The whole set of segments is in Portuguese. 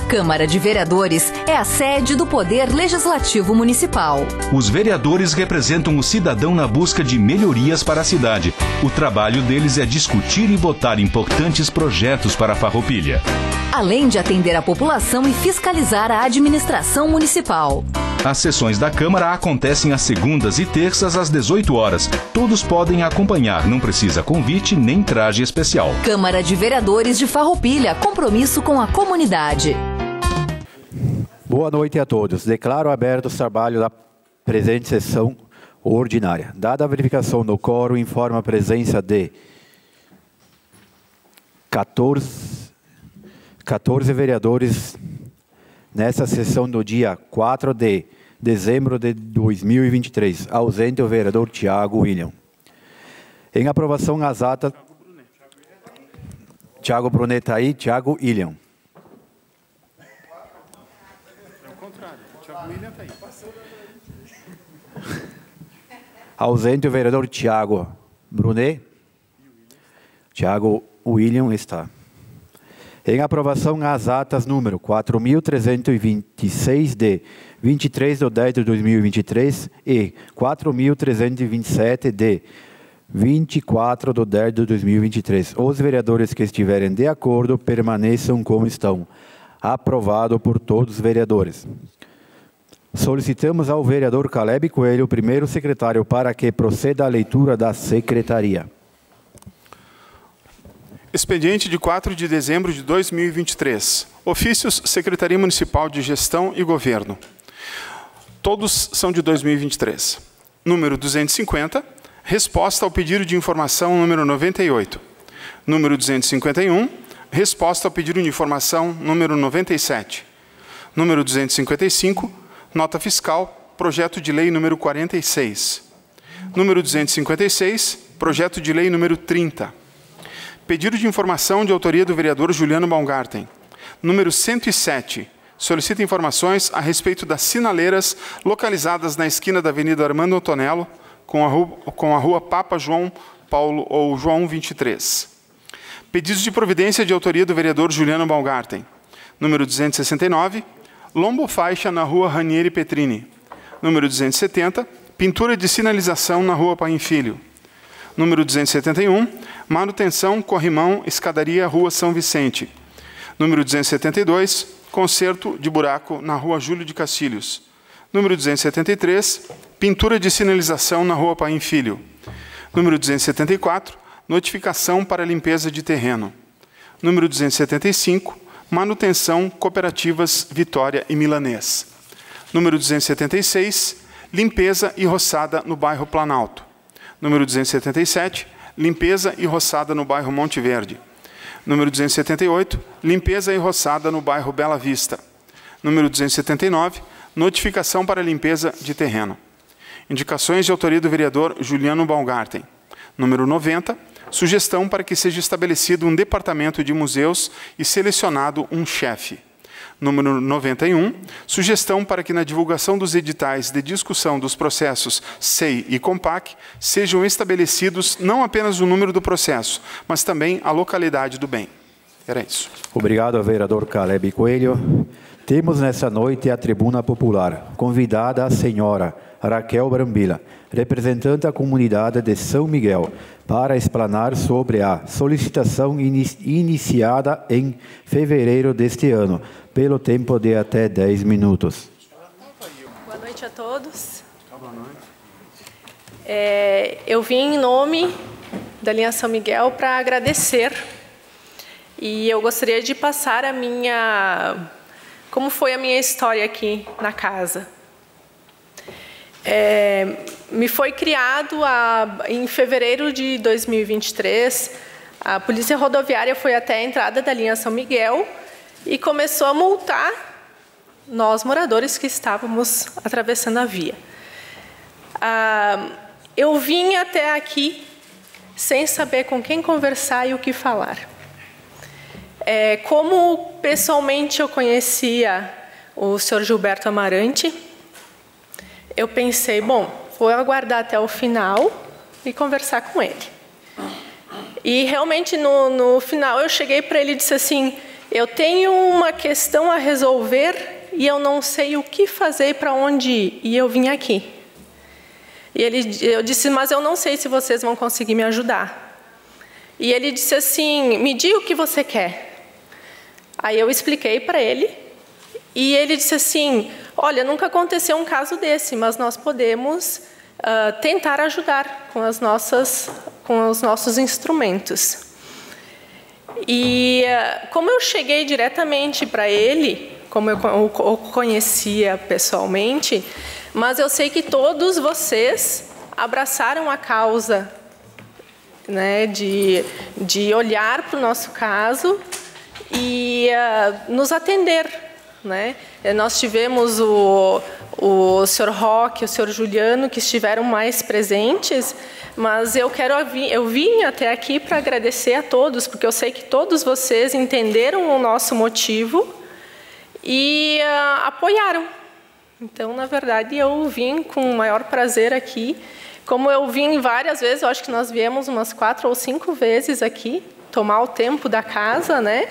Câmara de Vereadores é a sede do Poder Legislativo Municipal. Os vereadores representam o cidadão na busca de melhorias para a cidade. O trabalho deles é discutir e votar importantes projetos para a Farroupilha. Além de atender a população e fiscalizar a administração municipal. As sessões da Câmara acontecem às segundas e terças às 18 horas. Todos podem acompanhar, não precisa convite nem traje especial. Câmara de Vereadores de Farroupilha, compromisso com a comunidade. Boa noite a todos. Declaro aberto o trabalho da presente sessão ordinária. Dada a verificação do quórum, informa a presença de 14 vereadores nessa sessão do dia 4 de dezembro de 2023. Ausente o vereador Tiago William. Em aprovação as atas... Tiago Brunet está aí, Tiago William. É o contrário, Tiago William está aí. Ausente o vereador Tiago Brunet. Tiago William está. Em aprovação as atas número 4.326 de 23 de 10 de 2023 e 4.327 de 24 de 10 de 2023. Os vereadores que estiverem de acordo permaneçam como estão. Aprovado por todos os vereadores. Solicitamos ao vereador Caleb Coelho, primeiro secretário, para que proceda a leitura da secretaria. Expediente de 4 de dezembro de 2023. Ofícios Secretaria Municipal de Gestão e Governo. Todos são de 2023. Número 250, resposta ao pedido de informação número 98. Número 251, resposta ao pedido de informação número 97. Número 255, nota fiscal, projeto de lei número 46. Número 256, projeto de lei número 30. Pedido de informação de autoria do vereador Juliano Baumgarten. Número 107. Solicita informações a respeito das sinaleiras localizadas na esquina da Avenida Armando Antonello com a rua Papa João Paulo ou João 23. Pedidos de providência de autoria do vereador Juliano Baumgarten. Número 269. Lombo-faixa na rua Ranieri Petrini. Número 270. Pintura de sinalização na rua Paim Filho. Número 271, manutenção, corrimão, escadaria, rua São Vicente. Número 272, conserto de buraco na rua Júlio de Castilhos. Número 273, pintura de sinalização na rua Paim Filho. Número 274, notificação para limpeza de terreno. Número 275, manutenção, cooperativas Vitória e Milanês. Número 276, limpeza e roçada no bairro Planalto. Número 277, limpeza e roçada no bairro Monte Verde. Número 278, limpeza e roçada no bairro Bela Vista. Número 279, notificação para limpeza de terreno. Indicações de autoria do vereador Juliano Baumgarten. Número 90, sugestão para que seja estabelecido um departamento de museus e selecionado um chefe. Número 91, sugestão para que na divulgação dos editais de discussão dos processos SEI e COMPAC sejam estabelecidos não apenas o número do processo, mas também a localidade do bem. Era isso. Obrigado, vereador Caleb Coelho. Temos nessa noite a tribuna popular, convidada a senhora Raquel Brambila, representante da comunidade de São Miguel, para explanar sobre a solicitação iniciada em fevereiro deste ano, pelo tempo de até 10 minutos. Boa noite a todos. Boa noite. Eu vim em nome da linha São Miguel para agradecer. E eu gostaria de passar como foi a minha história aqui na casa. Me foi criado em fevereiro de 2023, a Polícia Rodoviária foi até a entrada da linha São Miguel e começou a multar nós, moradores, que estávamos atravessando a via. Eu vim até aqui sem saber com quem conversar e o que falar. Como pessoalmente eu conhecia o senhor Gilberto Amarante, eu pensei, bom, vou aguardar até o final e conversar com ele. E realmente no final eu cheguei para ele e disse assim, eu tenho uma questão a resolver e eu não sei o que fazer, para onde ir, e eu vim aqui. E eu disse, mas eu não sei se vocês vão conseguir me ajudar. E ele disse assim, me diga o que você quer. Aí eu expliquei para ele, e ele disse assim, olha, nunca aconteceu um caso desse, mas nós podemos tentar ajudar com os nossos instrumentos. E como eu cheguei diretamente para ele, como eu o conhecia pessoalmente, mas eu sei que todos vocês abraçaram a causa, né, de olhar para o nosso caso e nos atender, né? Nós tivemos o Sr. Roque, o Sr. Juliano, que estiveram mais presentes, mas eu vim até aqui para agradecer a todos, porque eu sei que todos vocês entenderam o nosso motivo e apoiaram. Então, na verdade, eu vim com o maior prazer aqui. Como eu vim várias vezes, eu acho que nós viemos umas 4 ou 5 vezes aqui, tomar o tempo da casa, né,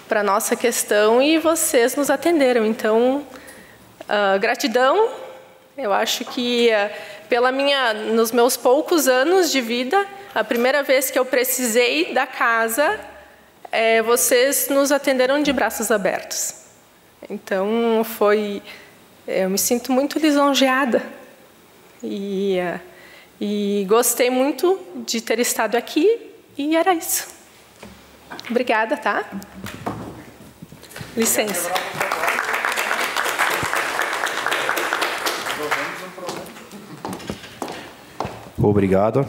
para a nossa questão, e vocês nos atenderam. Então, gratidão. Eu acho que, nos meus poucos anos de vida, a primeira vez que eu precisei da casa, vocês nos atenderam de braços abertos. Então, eu me sinto muito lisonjeada. E gostei muito de ter estado aqui, e era isso. Obrigada, tá? Licença. Obrigado.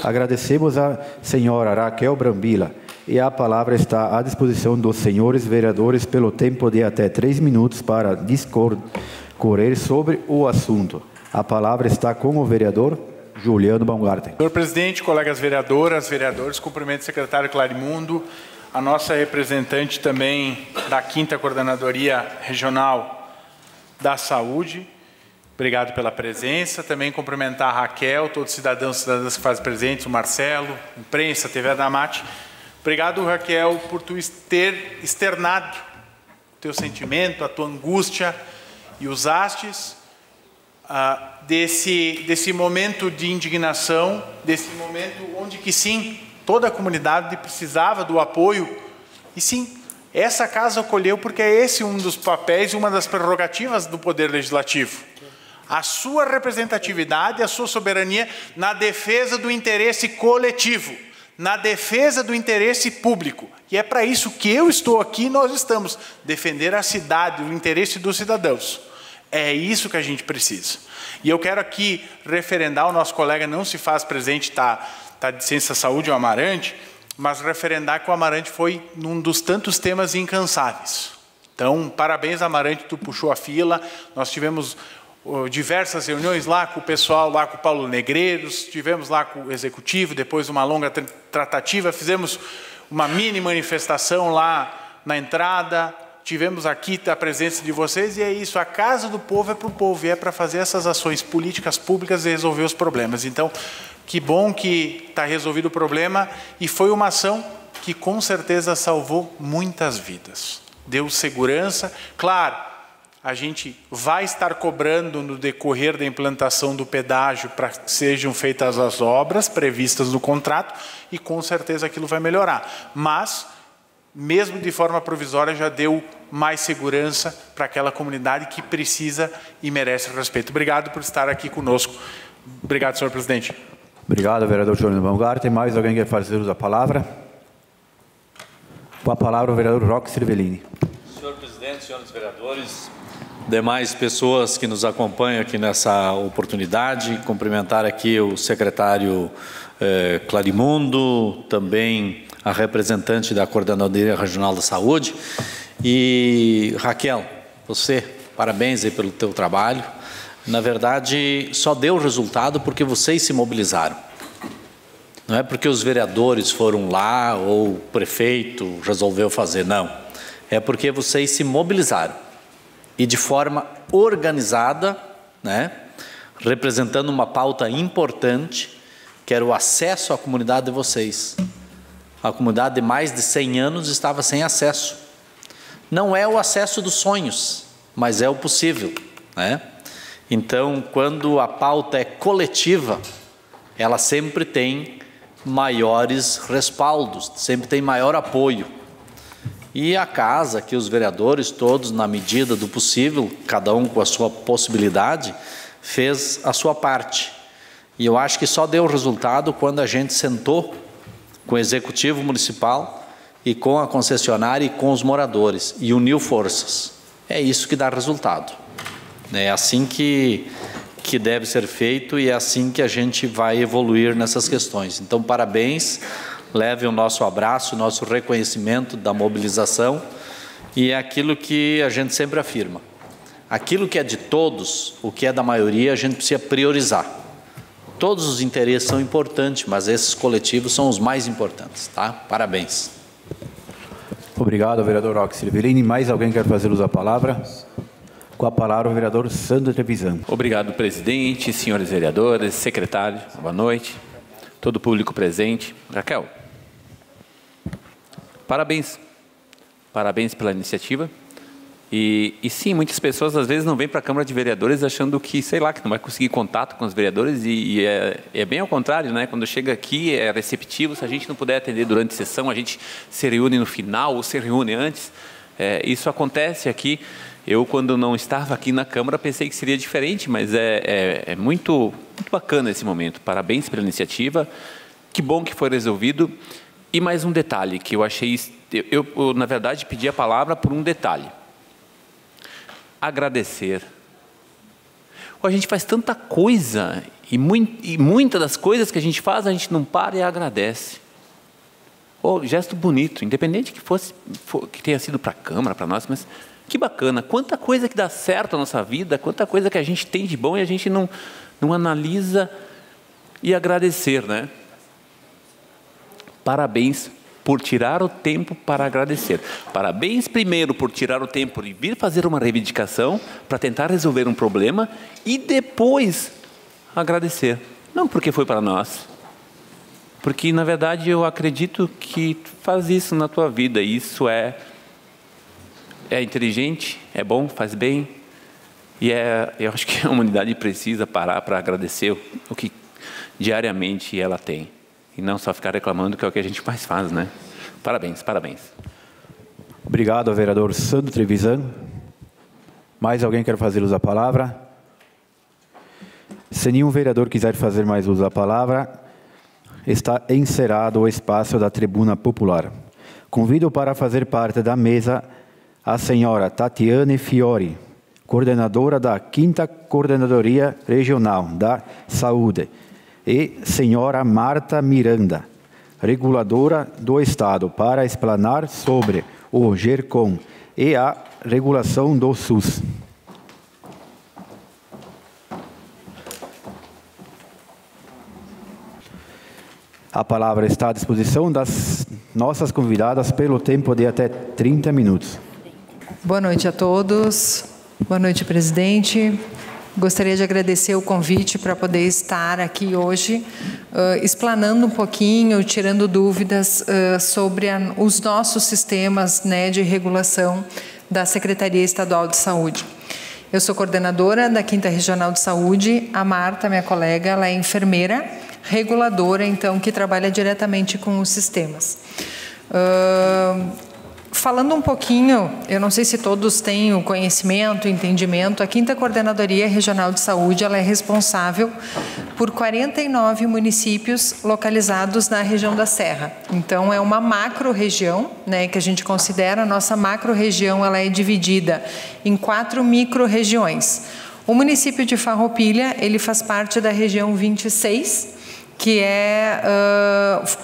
Agradecemos à senhora Raquel Brambila, e a palavra está à disposição dos senhores vereadores pelo tempo de até 3 minutos para discorrer sobre o assunto. A palavra está com o vereador Juliano Baumgarten. Senhor presidente, colegas vereadoras, vereadores, cumprimento o secretário Clarimundo, a nossa representante também da 5ª Coordenadoria Regional da Saúde. Obrigado pela presença. Também cumprimentar a Raquel, todos os cidadãos e cidadãs que fazem presentes, o Marcelo, imprensa, TV Adamate. Obrigado, Raquel, por tu ter externado o teu sentimento, a tua angústia, e usastes desse momento de indignação, desse momento onde que sim, toda a comunidade precisava do apoio, e sim, essa casa acolheu, porque é esse um dos papéis e uma das prerrogativas do Poder Legislativo. A sua representatividade, a sua soberania na defesa do interesse coletivo, na defesa do interesse público. E é para isso que eu estou aqui, nós estamos, defender a cidade, o interesse dos cidadãos. É isso que a gente precisa. E eu quero aqui referendar, o nosso colega não se faz presente, está de licença saúde, o Amarante, mas referendar que o Amarante foi um dos tantos temas incansáveis. Então, parabéns, Amarante, tu puxou a fila, nós tivemos diversas reuniões lá com o pessoal, lá com o Paulo Negreiros, tivemos lá com o Executivo, depois uma longa tratativa, fizemos uma mini manifestação lá na entrada, tivemos aqui a presença de vocês, e é isso, a casa do povo é para o povo, e é para fazer essas ações políticas públicas e resolver os problemas. Então, que bom que está resolvido o problema, e foi uma ação que com certeza salvou muitas vidas. Deu segurança, claro, a gente vai estar cobrando no decorrer da implantação do pedágio para que sejam feitas as obras previstas no contrato, e com certeza aquilo vai melhorar. Mas, mesmo de forma provisória, já deu mais segurança para aquela comunidade que precisa e merece respeito. Obrigado por estar aqui conosco. Obrigado, senhor presidente. Obrigado, vereador Juliano Baumgarten. Mais alguém quer fazer uso da palavra? Com a palavra, o vereador Roque Cervellini. Senhor presidente, senhores vereadores, demais pessoas que nos acompanham aqui nessa oportunidade, cumprimentar aqui o secretário Clarimundo, também a representante da Coordenadoria Regional da Saúde. E, Raquel, você, parabéns aí pelo teu trabalho. Na verdade, só deu resultado porque vocês se mobilizaram. Não é porque os vereadores foram lá ou o prefeito resolveu fazer, não. É porque vocês se mobilizaram. E de forma organizada, né, representando uma pauta importante, que era o acesso à comunidade de vocês. A comunidade de mais de 100 anos estava sem acesso. Não é o acesso dos sonhos, mas é o possível, né? Então, quando a pauta é coletiva, ela sempre tem maiores respaldos, sempre tem maior apoio. E a casa, que os vereadores todos, na medida do possível, cada um com a sua possibilidade, fez a sua parte. E eu acho que só deu resultado quando a gente sentou com o Executivo Municipal e com a concessionária e com os moradores e uniu forças. É isso que dá resultado. É assim que deve ser feito e é assim que a gente vai evoluir nessas questões. Então, parabéns, leve o nosso abraço, o nosso reconhecimento da mobilização e é aquilo que a gente sempre afirma. Aquilo que é de todos, o que é da maioria, a gente precisa priorizar. Todos os interesses são importantes, mas esses coletivos são os mais importantes, tá? Parabéns. Obrigado, vereador Roque Silverini. Mais alguém quer fazer uso da palavra? Com a palavra, o vereador Sandro Trevisan. Obrigado, presidente, senhores vereadores, secretário, boa noite, todo o público presente. Raquel, parabéns. Parabéns pela iniciativa. E sim, muitas pessoas às vezes não vêm para a Câmara de Vereadores achando que, sei lá, que não vai conseguir contato com os vereadores e é bem ao contrário, né? Quando chega aqui é receptivo, se a gente não puder atender durante a sessão, a gente se reúne no final ou se reúne antes. Isso acontece aqui. Eu, quando não estava aqui na Câmara, pensei que seria diferente, mas é muito bacana esse momento. Parabéns pela iniciativa, que bom que foi resolvido. E mais um detalhe que eu achei... Eu na verdade, pedi a palavra por um detalhe. Agradecer. A gente faz tanta coisa e muitas das coisas que a gente faz, a gente não para e agradece. Gesto bonito, independente que tenha sido para a Câmara, para nós, mas que bacana. Quanta coisa que dá certo na nossa vida, quanta coisa que a gente tem de bom e a gente não analisa e agradecer, né? Parabéns por tirar o tempo para agradecer. Parabéns primeiro por tirar o tempo de vir fazer uma reivindicação para tentar resolver um problema e depois agradecer. Não porque foi para nós. Porque, na verdade, eu acredito que faz isso na tua vida. E isso é inteligente, é bom, faz bem. E eu acho que a humanidade precisa parar para agradecer o que diariamente ela tem. E não só ficar reclamando, que é o que a gente mais faz, né? Parabéns, parabéns. Obrigado, vereador Sandro Trevisan. Mais alguém quer fazer uso da palavra? Se nenhum vereador quiser fazer mais uso da palavra, está encerrado o espaço da tribuna popular. Convido para fazer parte da mesa a senhora Tatiane Fiori, coordenadora da 5ª Coordenadoria Regional da Saúde, e senhora Marta Miranda, reguladora do Estado, para explanar sobre o GERCOM e a regulação do SUS. A palavra está à disposição das nossas convidadas pelo tempo de até 30 minutos. Boa noite a todos. Boa noite, presidente. Gostaria de agradecer o convite para poder estar aqui hoje, explanando um pouquinho, tirando dúvidas sobre os nossos sistemas, né, de regulação da Secretaria Estadual de Saúde. Eu sou coordenadora da 5ª Regional de Saúde. A Marta, minha colega, ela é enfermeira, reguladora, então, que trabalha diretamente com os sistemas. Falando um pouquinho, eu não sei se todos têm o conhecimento, o entendimento, a 5ª Coordenadoria Regional de Saúde, ela é responsável por 49 municípios localizados na região da Serra. Então, é uma macro-região, né, que a gente considera. A nossa macro-região, ela é dividida em 4 micro-regiões. O município de Farroupilha, ele faz parte da região 26, que é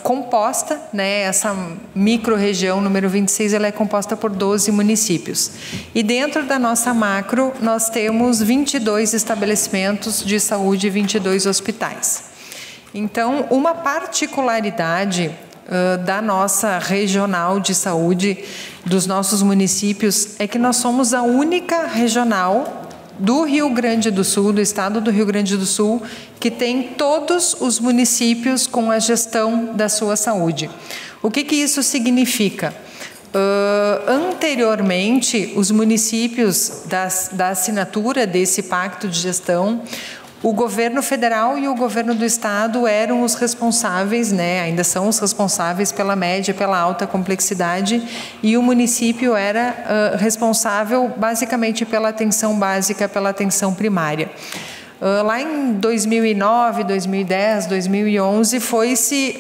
composta, né, essa micro-região número 26, ela é composta por 12 municípios. E dentro da nossa macro, nós temos 22 estabelecimentos de saúde e 22 hospitais. Então, uma particularidade da nossa regional de saúde, dos nossos municípios, é que nós somos a única regional do Rio Grande do Sul, do estado do Rio Grande do Sul, que tem todos os municípios com a gestão da sua saúde. O que isso significa? Anteriormente, os municípios da assinatura desse pacto de gestão, o governo federal e o governo do estado eram os responsáveis, né, ainda são os responsáveis pela média, pela alta complexidade, e o município era responsável basicamente pela atenção básica, pela atenção primária. Lá em 2009, 2010, 2011, foi-se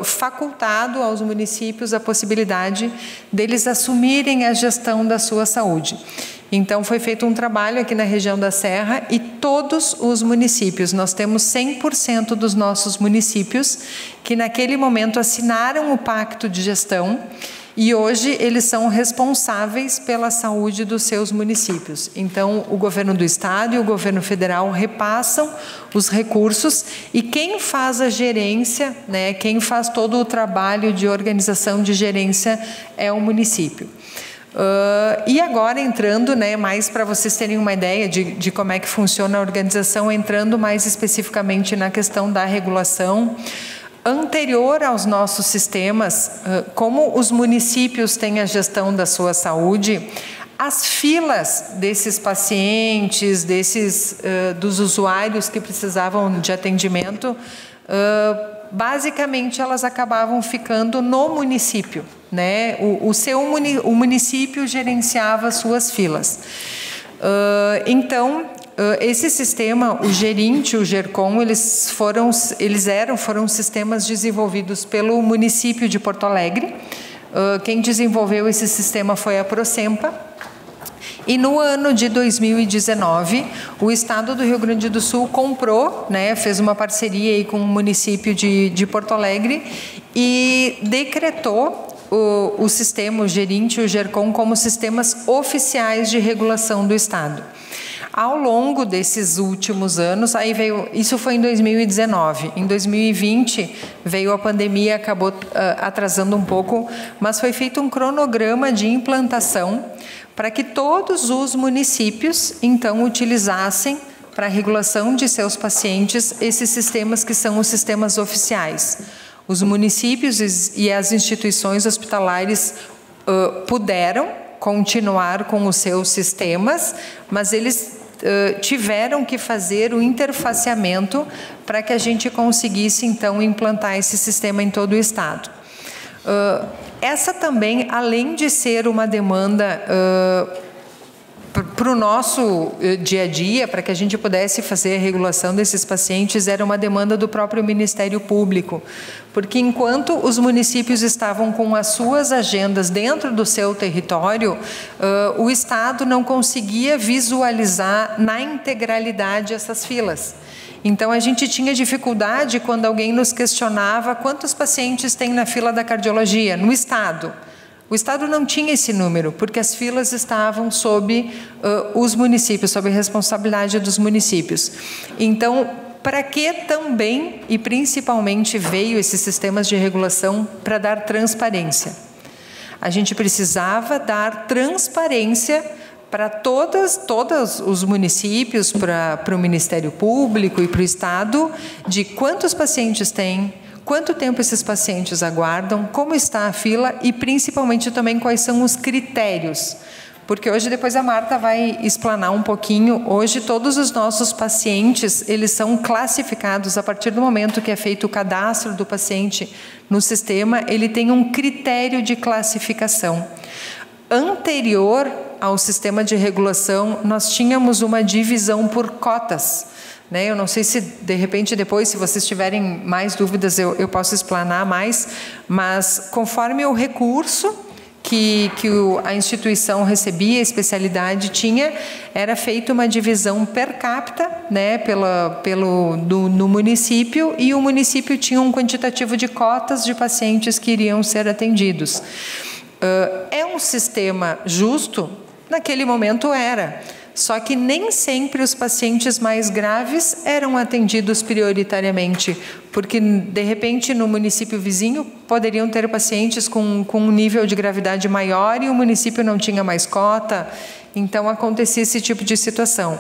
facultado aos municípios a possibilidade deles assumirem a gestão da sua saúde. Então, foi feito um trabalho aqui na região da Serra e todos os municípios, nós temos 100% dos nossos municípios que naquele momento assinaram o pacto de gestão e hoje eles são responsáveis pela saúde dos seus municípios. Então, o governo do estado e o governo federal repassam os recursos e quem faz a gerência, né, quem faz todo o trabalho de organização de gerência é o município. E agora entrando, né, mais para vocês terem uma ideia de como é que funciona a organização, entrando mais especificamente na questão da regulação. Anterior aos nossos sistemas, como os municípios têm a gestão da sua saúde, as filas desses pacientes, dos usuários que precisavam de atendimento, basicamente elas acabavam ficando no município, né? O município gerenciava suas filas. Então, esse sistema, o Gerint, o Gercom, foram sistemas desenvolvidos pelo município de Porto Alegre. Quem desenvolveu esse sistema foi a Procempa. E no ano de 2019, o estado do Rio Grande do Sul comprou, né, fez uma parceria aí com o município de Porto Alegre e decretou o sistema, o Gerint e o Gercom, como sistemas oficiais de regulação do estado. Ao longo desses últimos anos, isso foi em 2019. Em 2020 veio a pandemia, acabou atrasando um pouco, mas foi feito um cronograma de implantação para que todos os municípios, então, utilizassem para a regulação de seus pacientes esses sistemas que são os sistemas oficiais. Os municípios e as instituições hospitalares puderam continuar com os seus sistemas, mas eles tiveram que fazer o interfaceamento para que a gente conseguisse, então, implantar esse sistema em todo o estado. Essa também, além de ser uma demanda para o nosso dia a dia, para que a gente pudesse fazer a regulação desses pacientes, era uma demanda do próprio Ministério Público, porque enquanto os municípios estavam com as suas agendas dentro do seu território, o Estado não conseguia visualizar na integralidade essas filas. Então, a gente tinha dificuldade quando alguém nos questionava quantos pacientes tem na fila da cardiologia no Estado. O Estado não tinha esse número, porque as filas estavam sob os municípios, sob a responsabilidade dos municípios. Então, para que também e principalmente veio esses sistemas de regulação? Para dar transparência. A gente precisava dar transparência para todos os municípios, para o Ministério Público e para o Estado, de quantos pacientes tem, quanto tempo esses pacientes aguardam, como está a fila e principalmente também quais são os critérios. Porque hoje, depois a Marta vai explanar um pouquinho, hoje todos os nossos pacientes, eles são classificados a partir do momento que é feito o cadastro do paciente no sistema, ele tem um critério de classificação. Anterior ao sistema de regulação, nós tínhamos uma divisão por cotas. Eu não sei se, de repente, depois, se vocês tiverem mais dúvidas, eu posso explanar mais, mas conforme o recurso que a instituição recebia, a especialidade tinha, era feita uma divisão per capita, no município, e o município tinha um quantitativo de cotas de pacientes que iriam ser atendidos. É um sistema justo? Naquele momento era. Só que nem sempre os pacientes mais graves eram atendidos prioritariamente, porque, de repente, no município vizinho, poderiam ter pacientes com um nível de gravidade maior e o município não tinha mais cota, então acontecia esse tipo de situação.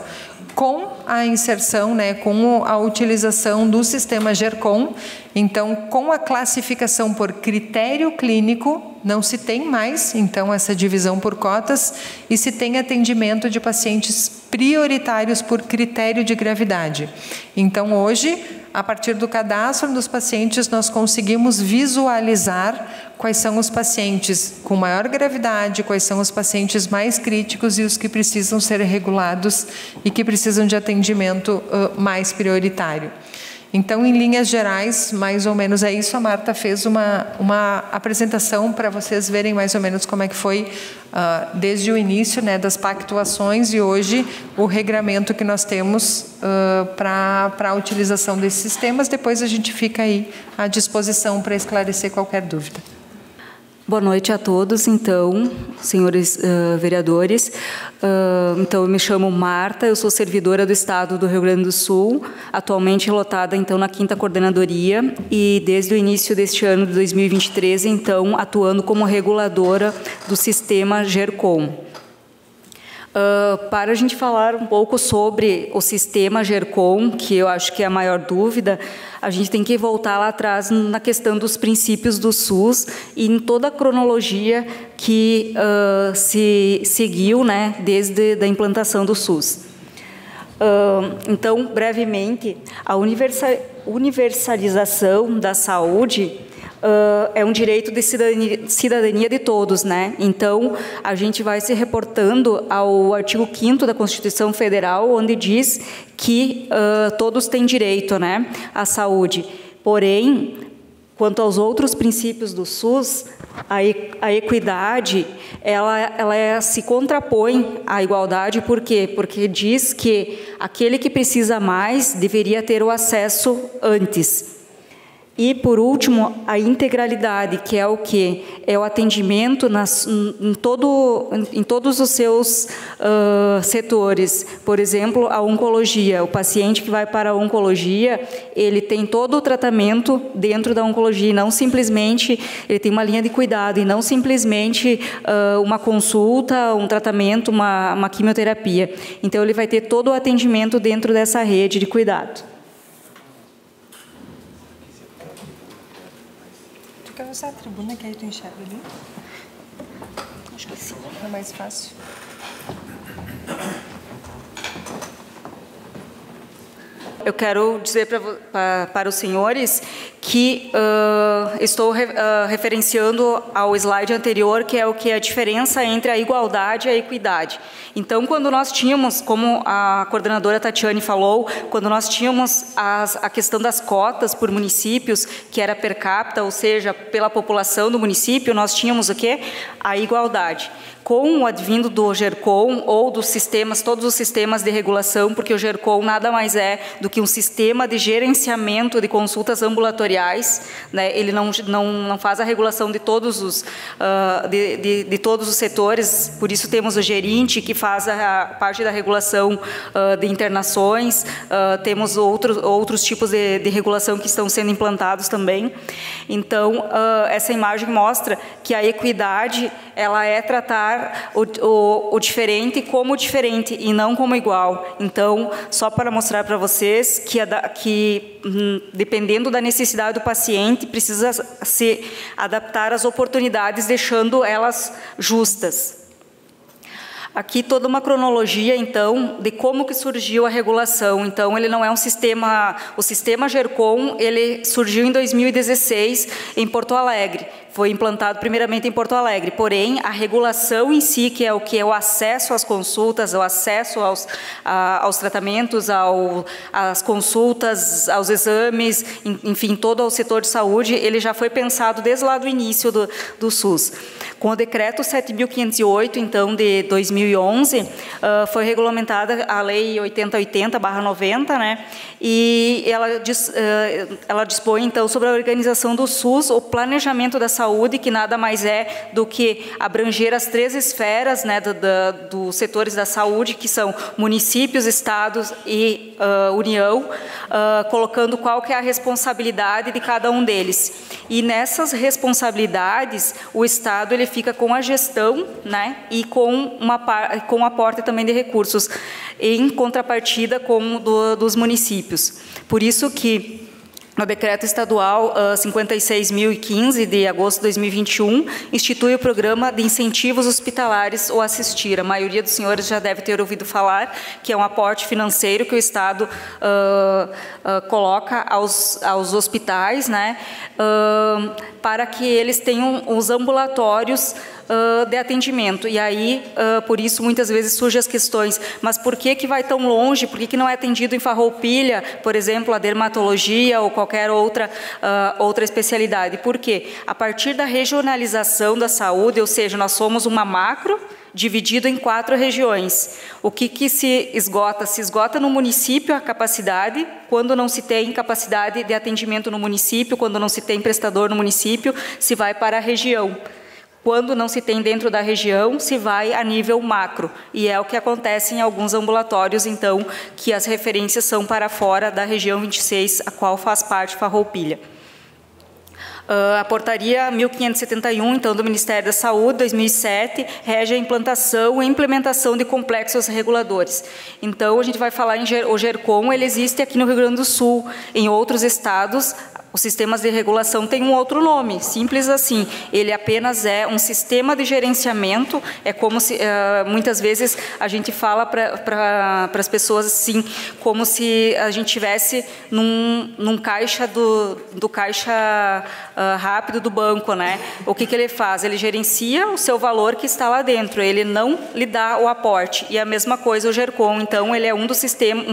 com a inserção, né, com a utilização do sistema GERCOM. Então, com a classificação por critério clínico, não se tem mais, então, essa divisão por cotas, e se tem atendimento de pacientes prioritários por critério de gravidade. Então, hoje, a partir do cadastro dos pacientes, nós conseguimos visualizar quais são os pacientes com maior gravidade, quais são os pacientes mais críticos e os que precisam ser regulados e que precisam de atendimento mais prioritário. Então, em linhas gerais, mais ou menos é isso. A Marta fez uma apresentação para vocês verem mais ou menos como é que foi desde o início, né, das pactuações e hoje o regramento que nós temos para a utilização desses sistemas. Depois a gente fica aí à disposição para esclarecer qualquer dúvida. Boa noite a todos, então, senhores vereadores. Então, eu me chamo Marta, eu sou servidora do Estado do Rio Grande do Sul, atualmente lotada, então, na 5ª Coordenadoria e, desde o início deste ano de 2023, então, atuando como reguladora do sistema GERCOM. Para a gente falar um pouco sobre o sistema GERCOM, que eu acho que é a maior dúvida, a gente tem que voltar lá atrás na questão dos princípios do SUS e em toda a cronologia que se seguiu, né, desde a implantação do SUS. Então, brevemente, a universalização da saúde é um direito de cidadania de todos, né? Então, a gente vai se reportando ao artigo 5º da Constituição Federal, onde diz que todos têm direito, né, à saúde. Porém, quanto aos outros princípios do SUS, a equidade, ela se contrapõe à igualdade. Por quê? Porque diz que aquele que precisa mais deveria ter o acesso antes. E, por último, a integralidade, que é o quê? É o atendimento em todos os seus setores. Por exemplo, a oncologia. O paciente que vai para a oncologia, ele tem todo o tratamento dentro da oncologia, e não simplesmente, ele tem uma linha de cuidado, e não simplesmente uma consulta, um tratamento, uma quimioterapia. Então, ele vai ter todo o atendimento dentro dessa rede de cuidado. Quer usar a tribuna que aí tu enxerga ali? Acho que sim, é mais fácil. Eu quero dizer para os senhores que estou referenciando ao slide anterior, que é o que é a diferença entre a igualdade e a equidade. Então, quando nós tínhamos, como a coordenadora Tatiane falou, quando nós tínhamos a questão das cotas por municípios, que era per capita, ou seja, pela população do município, nós tínhamos o quê? A igualdade. Com o advindo do GERCOM ou dos sistemas, todos os sistemas de regulação, porque o GERCOM nada mais é do que um sistema de gerenciamento de consultas ambulatoriais, né? Ele não faz a regulação de todos os todos os setores. Por isso temos o gerente, que faz a parte da regulação de internações. Temos outros tipos de regulação que estão sendo implantados também. Então, essa imagem mostra que a equidade, ela é tratar o diferente como diferente e não como igual. Então, só para mostrar para vocês que dependendo da necessidade do paciente, precisa se adaptar às oportunidades, deixando elas justas. Aqui toda uma cronologia, então, de como que surgiu a regulação. Então, ele não é um sistema... O sistema GERCOM, ele surgiu em 2016 em Porto Alegre. Foi implantado primeiramente em Porto Alegre. Porém, a regulação em si, que é o acesso às consultas, o acesso aos tratamentos, às consultas, aos exames, enfim, todo o setor de saúde, ele já foi pensado desde lá do início do SUS. Com o decreto 7.508, então, de 2011, foi regulamentada a Lei 8080/90, né? E ela dispõe, então, sobre a organização do SUS, o planejamento da saúde, que nada mais é do que abranger as 3 esferas, né, dos setores da saúde, que são municípios, estados e União, colocando qual que é a responsabilidade de cada um deles. E nessas responsabilidades, o Estado ele fica com a gestão, né, e com uma com aporte também de recursos, em contrapartida dos municípios. Por isso que no Decreto Estadual 56.015, de agosto de 2021, institui o Programa de Incentivos Hospitalares ou Assistir. A maioria dos senhores já deve ter ouvido falar, que é um aporte financeiro que o Estado coloca aos hospitais, né, para que eles tenham os ambulatórios de atendimento. E aí, por isso, muitas vezes surgem as questões, mas por que vai tão longe? Por que não é atendido em Farroupilha, por exemplo, a dermatologia ou qualquer outra especialidade? Por quê? A partir da regionalização da saúde, ou seja, nós somos uma macro, dividido em 4 regiões. O que se esgota? Se esgota no município a capacidade, quando não se tem capacidade de atendimento no município, quando não se tem prestador no município, se vai para a região. Quando não se tem dentro da região, se vai a nível macro. E é o que acontece em alguns ambulatórios, então, que as referências são para fora da região 26, a qual faz parte Farroupilha. A portaria 1571, então, do Ministério da Saúde, 2007, rege a implantação e implementação de complexos reguladores. Então, a gente vai falar em o GERCOM, ele existe aqui no Rio Grande do Sul. Em outros estados, os sistemas de regulação têm um outro nome, simples assim. Ele apenas é um sistema de gerenciamento, é como se, muitas vezes, a gente fala para as pessoas assim, como se a gente tivesse num caixa do caixa rápido do banco, né? O que ele faz? Ele gerencia o seu valor que está lá dentro, ele não lhe dá o aporte. E a mesma coisa o GERCOM, então, ele é um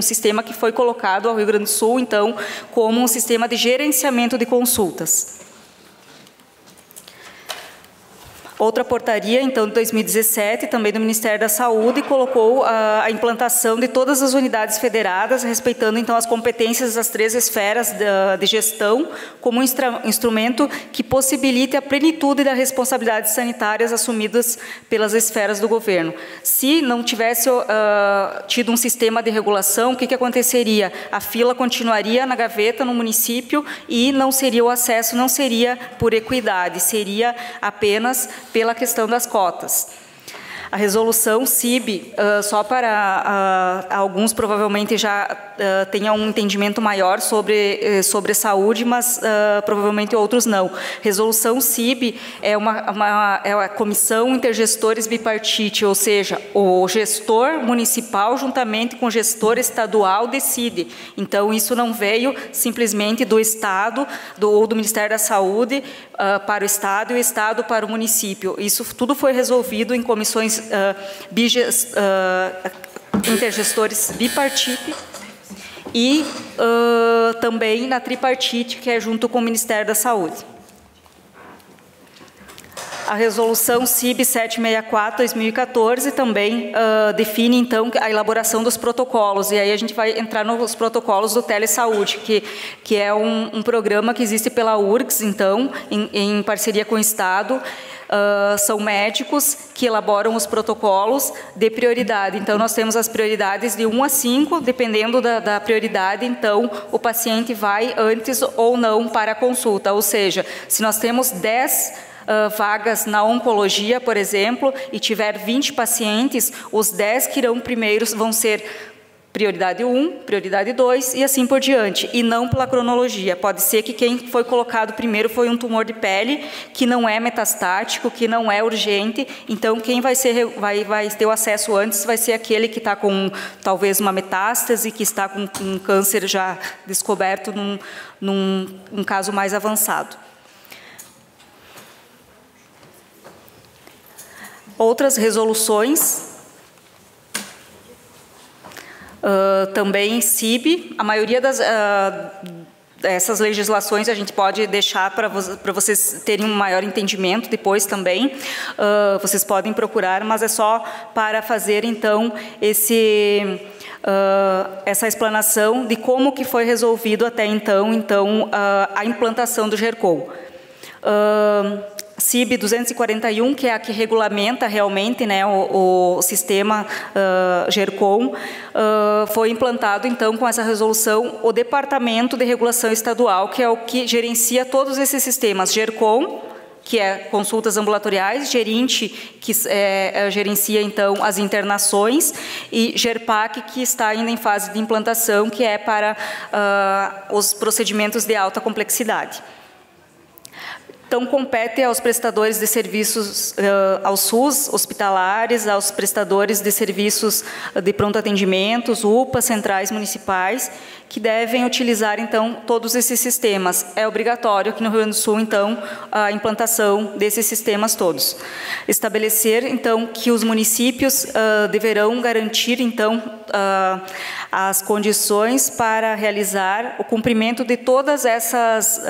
sistema que foi colocado ao Rio Grande do Sul, então, como um sistema de gerenciamento de consultas. Outra portaria, então, de 2017, também do Ministério da Saúde, colocou a implantação de todas as unidades federadas, respeitando, então, as competências das 3 esferas de gestão, como um instrumento que possibilite a plenitude das responsabilidades sanitárias assumidas pelas esferas do governo. Se não tivesse tido um sistema de regulação, o que aconteceria? A fila continuaria na gaveta no município e não seria o acesso, não seria por equidade, seria apenas pela questão das cotas. A resolução CIB, só para alguns provavelmente já tenham um entendimento maior sobre saúde, mas provavelmente outros não. Resolução CIB é a Comissão Intergestores Bipartite, ou seja, o gestor municipal juntamente com o gestor estadual decide. Então, isso não veio simplesmente do Estado ou do Ministério da Saúde para o Estado e o Estado para o município. Isso tudo foi resolvido em comissões intergestores bipartite e também na tripartite, que é junto com o Ministério da Saúde. A resolução CIB 764/2014 também define, então, a elaboração dos protocolos. E aí a gente vai entrar nos protocolos do Telesaúde, que é um programa que existe pela URGS, então, em parceria com o Estado. São médicos que elaboram os protocolos de prioridade. Então, nós temos as prioridades de 1 a 5, dependendo da prioridade, então, o paciente vai antes ou não para a consulta. Ou seja, se nós temos 10 vagas na oncologia, por exemplo, e tiver 20 pacientes, os 10 que irão primeiros vão ser prioridade 1, prioridade 2 e assim por diante, e não pela cronologia. Pode ser que quem foi colocado primeiro foi um tumor de pele, que não é metastático, que não é urgente, então quem vai ter o acesso antes vai ser aquele que está com talvez uma metástase, que está com um câncer já descoberto num caso mais avançado. Outras resoluções, também CIB, a maioria dessas legislações a gente pode deixar para vocês terem um maior entendimento depois também, vocês podem procurar, mas é só para fazer, então, essa explanação de como que foi resolvido até então, a implantação do GERCOM. CIB 241, que é a que regulamenta realmente, né, o sistema GERCOM, foi implantado, então, com essa resolução, o Departamento de Regulação Estadual, que é o que gerencia todos esses sistemas. GERCOM, que é consultas ambulatoriais, Gerint, que gerencia, então, as internações, e Gerpac, que está ainda em fase de implantação, que é para os procedimentos de alta complexidade. Então, compete aos prestadores de serviços, aos SUS hospitalares, aos prestadores de serviços de pronto atendimento, UPA, centrais municipais, que devem utilizar, então, todos esses sistemas. É obrigatório aqui no Rio Grande do Sul, então, a implantação desses sistemas todos. Estabelecer, então, que os municípios deverão garantir, então, as condições para realizar o cumprimento de todas essas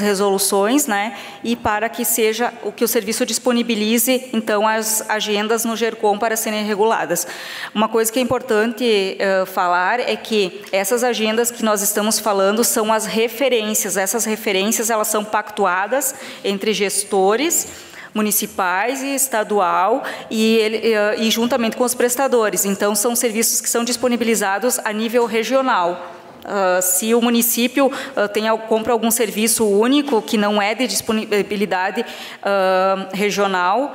resoluções, né, e para que seja o que o serviço disponibilize, então, as agendas no GERCOM para serem reguladas. Uma coisa que é importante falar é que essas agendas que nós estamos falando são as referências. Essas referências, elas são pactuadas entre gestores municipais e estadual e juntamente com os prestadores. Então, são serviços que são disponibilizados a nível regional. Se o município compra algum serviço único que não é de disponibilidade regional,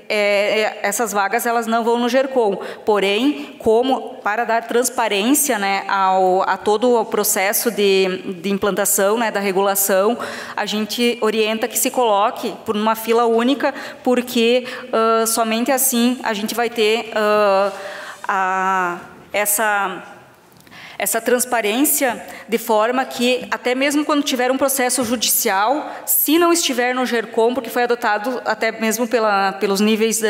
essas vagas elas não vão no GERCOM. Porém, para dar transparência, né, a todo o processo de implantação, né, da regulação, a gente orienta que se coloque por uma fila única, porque somente assim a gente vai ter essa transparência, de forma que, até mesmo quando tiver um processo judicial, se não estiver no GERCOM, porque foi adotado até mesmo pelos níveis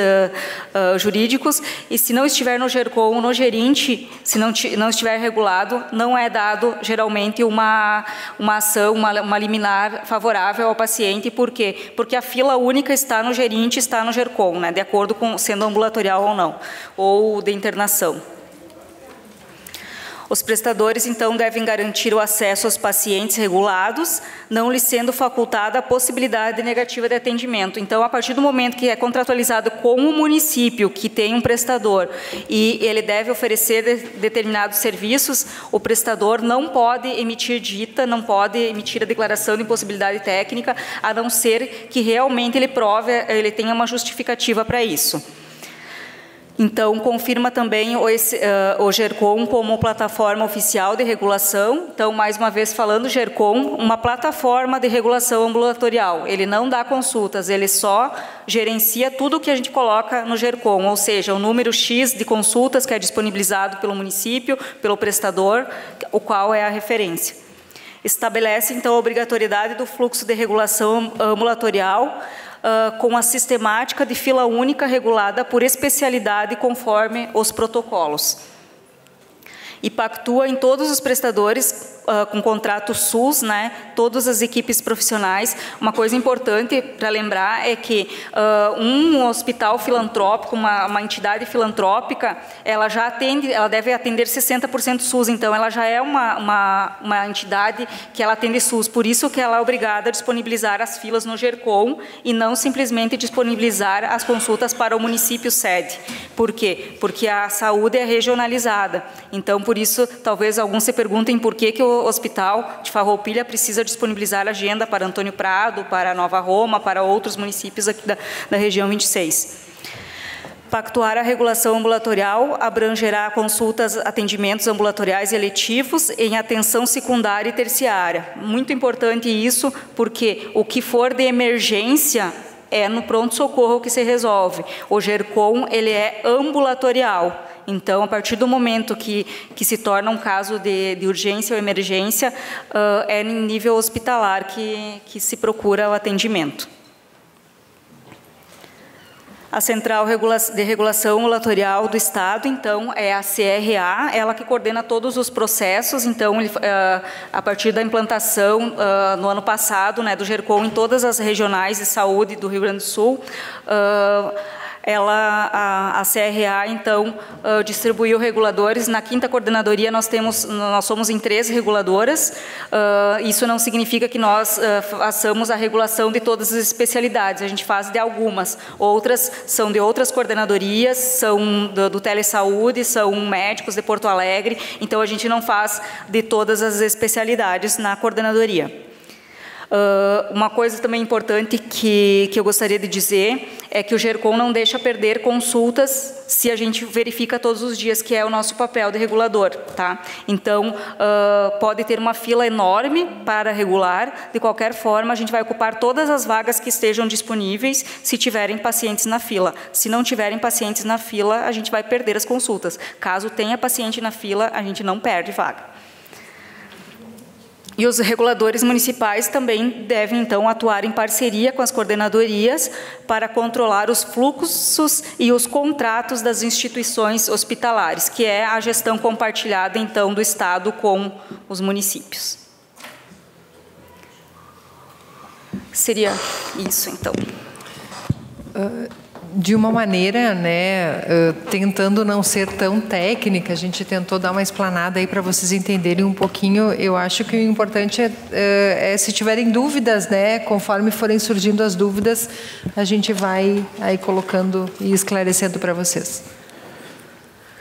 jurídicos, e se não estiver no GERCOM ou no Gerint, se não estiver regulado, não é dado, geralmente, uma ação, uma liminar favorável ao paciente. Por quê? Porque a fila única está no Gerint, está no GERCOM, né, de acordo com sendo ambulatorial ou não, ou de internação. Os prestadores, então, devem garantir o acesso aos pacientes regulados, não lhes sendo facultada a possibilidade negativa de atendimento. Então, a partir do momento que é contratualizado com o município, que tem um prestador, e ele deve oferecer determinados serviços, o prestador não pode emitir dita, não pode emitir a declaração de impossibilidade técnica, a não ser que realmente ele tenha uma justificativa para isso. Então, confirma também o GERCOM como plataforma oficial de regulação. Então, mais uma vez falando, GERCOM, uma plataforma de regulação ambulatorial. Ele não dá consultas, ele só gerencia tudo o que a gente coloca no GERCOM, ou seja, o número X de consultas que é disponibilizado pelo município, pelo prestador, o qual é a referência. Estabelece, então, a obrigatoriedade do fluxo de regulação ambulatorial, com a sistemática de fila única regulada por especialidade conforme os protocolos. E pactua em todos os prestadores com contrato SUS, né, todas as equipes profissionais. Uma coisa importante para lembrar é que um hospital filantrópico, uma entidade filantrópica, ela deve atender 60% SUS, então ela já é uma entidade que ela atende SUS, por isso que ela é obrigada a disponibilizar as filas no GERCOM e não simplesmente disponibilizar as consultas para o município sede. Por quê? Porque a saúde é regionalizada, então por isso talvez alguns se perguntem por que o Hospital de Farroupilha precisa disponibilizar a agenda para Antônio Prado, para Nova Roma, para outros municípios aqui da região 26. Pactuar a regulação ambulatorial abrangerá consultas, atendimentos ambulatoriais e eletivos em atenção secundária e terciária. Muito importante isso, porque o que for de emergência é no pronto-socorro que se resolve. O GERCOM, ele é ambulatorial. Então, a partir do momento que se torna um caso de urgência ou emergência, é em nível hospitalar que se procura o atendimento. A Central de Regulação Ambulatorial do Estado, então, é a CRA, ela que coordena todos os processos. Então, a partir da implantação no ano passado, né, do GERCOM em todas as regionais de saúde do Rio Grande do Sul, a CRA, então, distribuiu reguladores. Na 5ª coordenadoria, nós somos em 3 reguladoras. Isso não significa que nós façamos a regulação de todas as especialidades, a gente faz de algumas. Outras são de outras coordenadorias, são do Telesaúde, são médicos de Porto Alegre, então a gente não faz de todas as especialidades na coordenadoria. Uma coisa também importante que eu gostaria de dizer é que o GERCOM não deixa perder consultas se a gente verifica todos os dias, que é o nosso papel de regulador, tá? Então, pode ter uma fila enorme para regular, de qualquer forma, a gente vai ocupar todas as vagas que estejam disponíveis se tiverem pacientes na fila. Se não tiverem pacientes na fila, a gente vai perder as consultas. Caso tenha paciente na fila, a gente não perde vaga. E os reguladores municipais também devem, então, atuar em parceria com as coordenadorias para controlar os fluxos e os contratos das instituições hospitalares, que é a gestão compartilhada, então, do Estado com os municípios. Seria isso, então. De uma maneira, né, tentando não ser tão técnica, a gente tentou dar uma explanada aí para vocês entenderem um pouquinho. Eu acho que o importante é se tiverem dúvidas, né, conforme forem surgindo as dúvidas, a gente vai aí colocando e esclarecendo para vocês.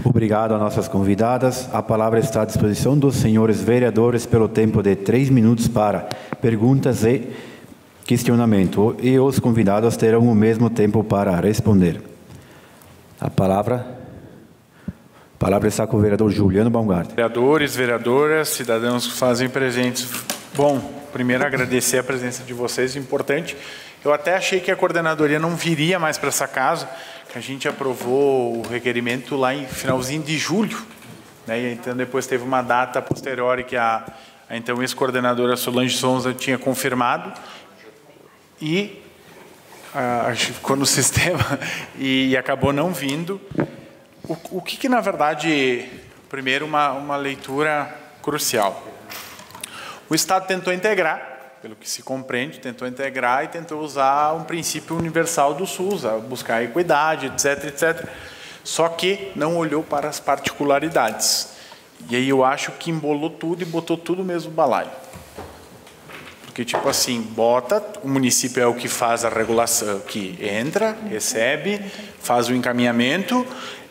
Obrigado às nossas convidadas. A palavra está à disposição dos senhores vereadores pelo tempo de 3 minutos para perguntas e questionamento, e os convidados terão o mesmo tempo para responder. A palavra está com o vereador Juliano Baumgarten. Vereadores, vereadoras, cidadãos que fazem presentes. Bom, primeiro agradecer a presença de vocês, importante. Eu até achei que a coordenadoria não viria mais para essa casa, que a gente aprovou o requerimento lá em finalzinho de julho, né? E então depois teve uma data posterior que a então ex-coordenadora Solange Souza tinha confirmado, e ficou no sistema e acabou não vindo. O que na verdade, primeiro, uma leitura crucial. O Estado tentou integrar, pelo que se compreende, tentou integrar e tentou usar um princípio universal do SUS, buscar a equidade, etc, etc. Só que não olhou para as particularidades. E aí eu acho que embolou tudo e botou tudo no mesmo balaio. Porque, tipo assim, o município é o que faz a regulação, que entra, recebe, faz o encaminhamento,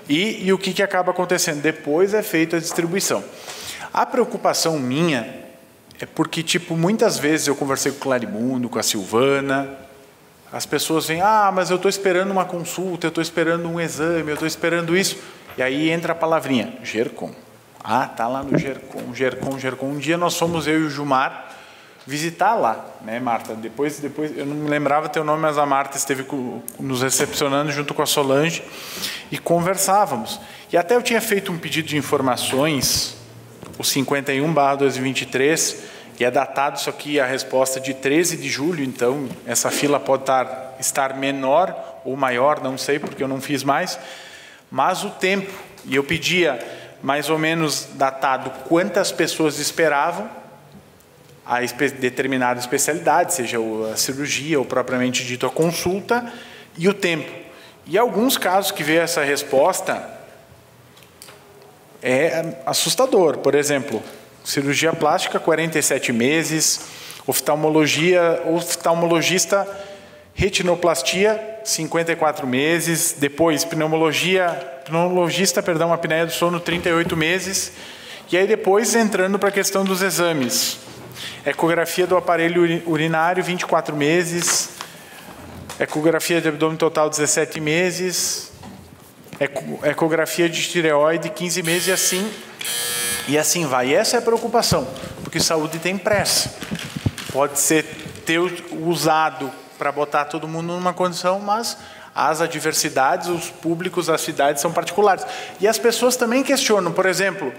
e o que acaba acontecendo? Depois é feita a distribuição. A preocupação minha é porque, tipo, muitas vezes eu conversei com o Clarimundo, com a Silvana, as pessoas vêm, mas eu estou esperando uma consulta, eu estou esperando um exame, eu estou esperando isso, e aí entra a palavrinha, GERCOM. Tá lá no GERCOM, GERCOM, GERCOM. Um dia nós fomos, eu e o Gilmar, visitar lá, né, Marta? Depois eu não me lembrava teu nome, mas a Marta esteve nos recepcionando junto com a Solange e conversávamos. E até eu tinha feito um pedido de informações, o 51/2023, e é datado isso aqui, a resposta de 13 de julho, então essa fila pode estar menor ou maior, não sei, porque eu não fiz mais, mas o tempo, e eu pedia mais ou menos datado quantas pessoas esperavam a determinada especialidade, seja a cirurgia ou propriamente dito a consulta, e o tempo. E alguns casos que veio essa resposta é assustador. Por exemplo, cirurgia plástica, 47 meses, oftalmologista, retinoplastia, 54 meses, depois pneumologista, apneia do sono, 38 meses, e aí depois entrando para a questão dos exames. Ecografia do aparelho urinário, 24 meses. Ecografia de abdômen total, 17 meses. Ecografia de tireoide, 15 meses, e assim vai. E essa é a preocupação, porque saúde tem pressa. Pode ter usado para botar todo mundo numa condição, mas as adversidades, os públicos, as cidades são particulares. E as pessoas também questionam, por exemplo,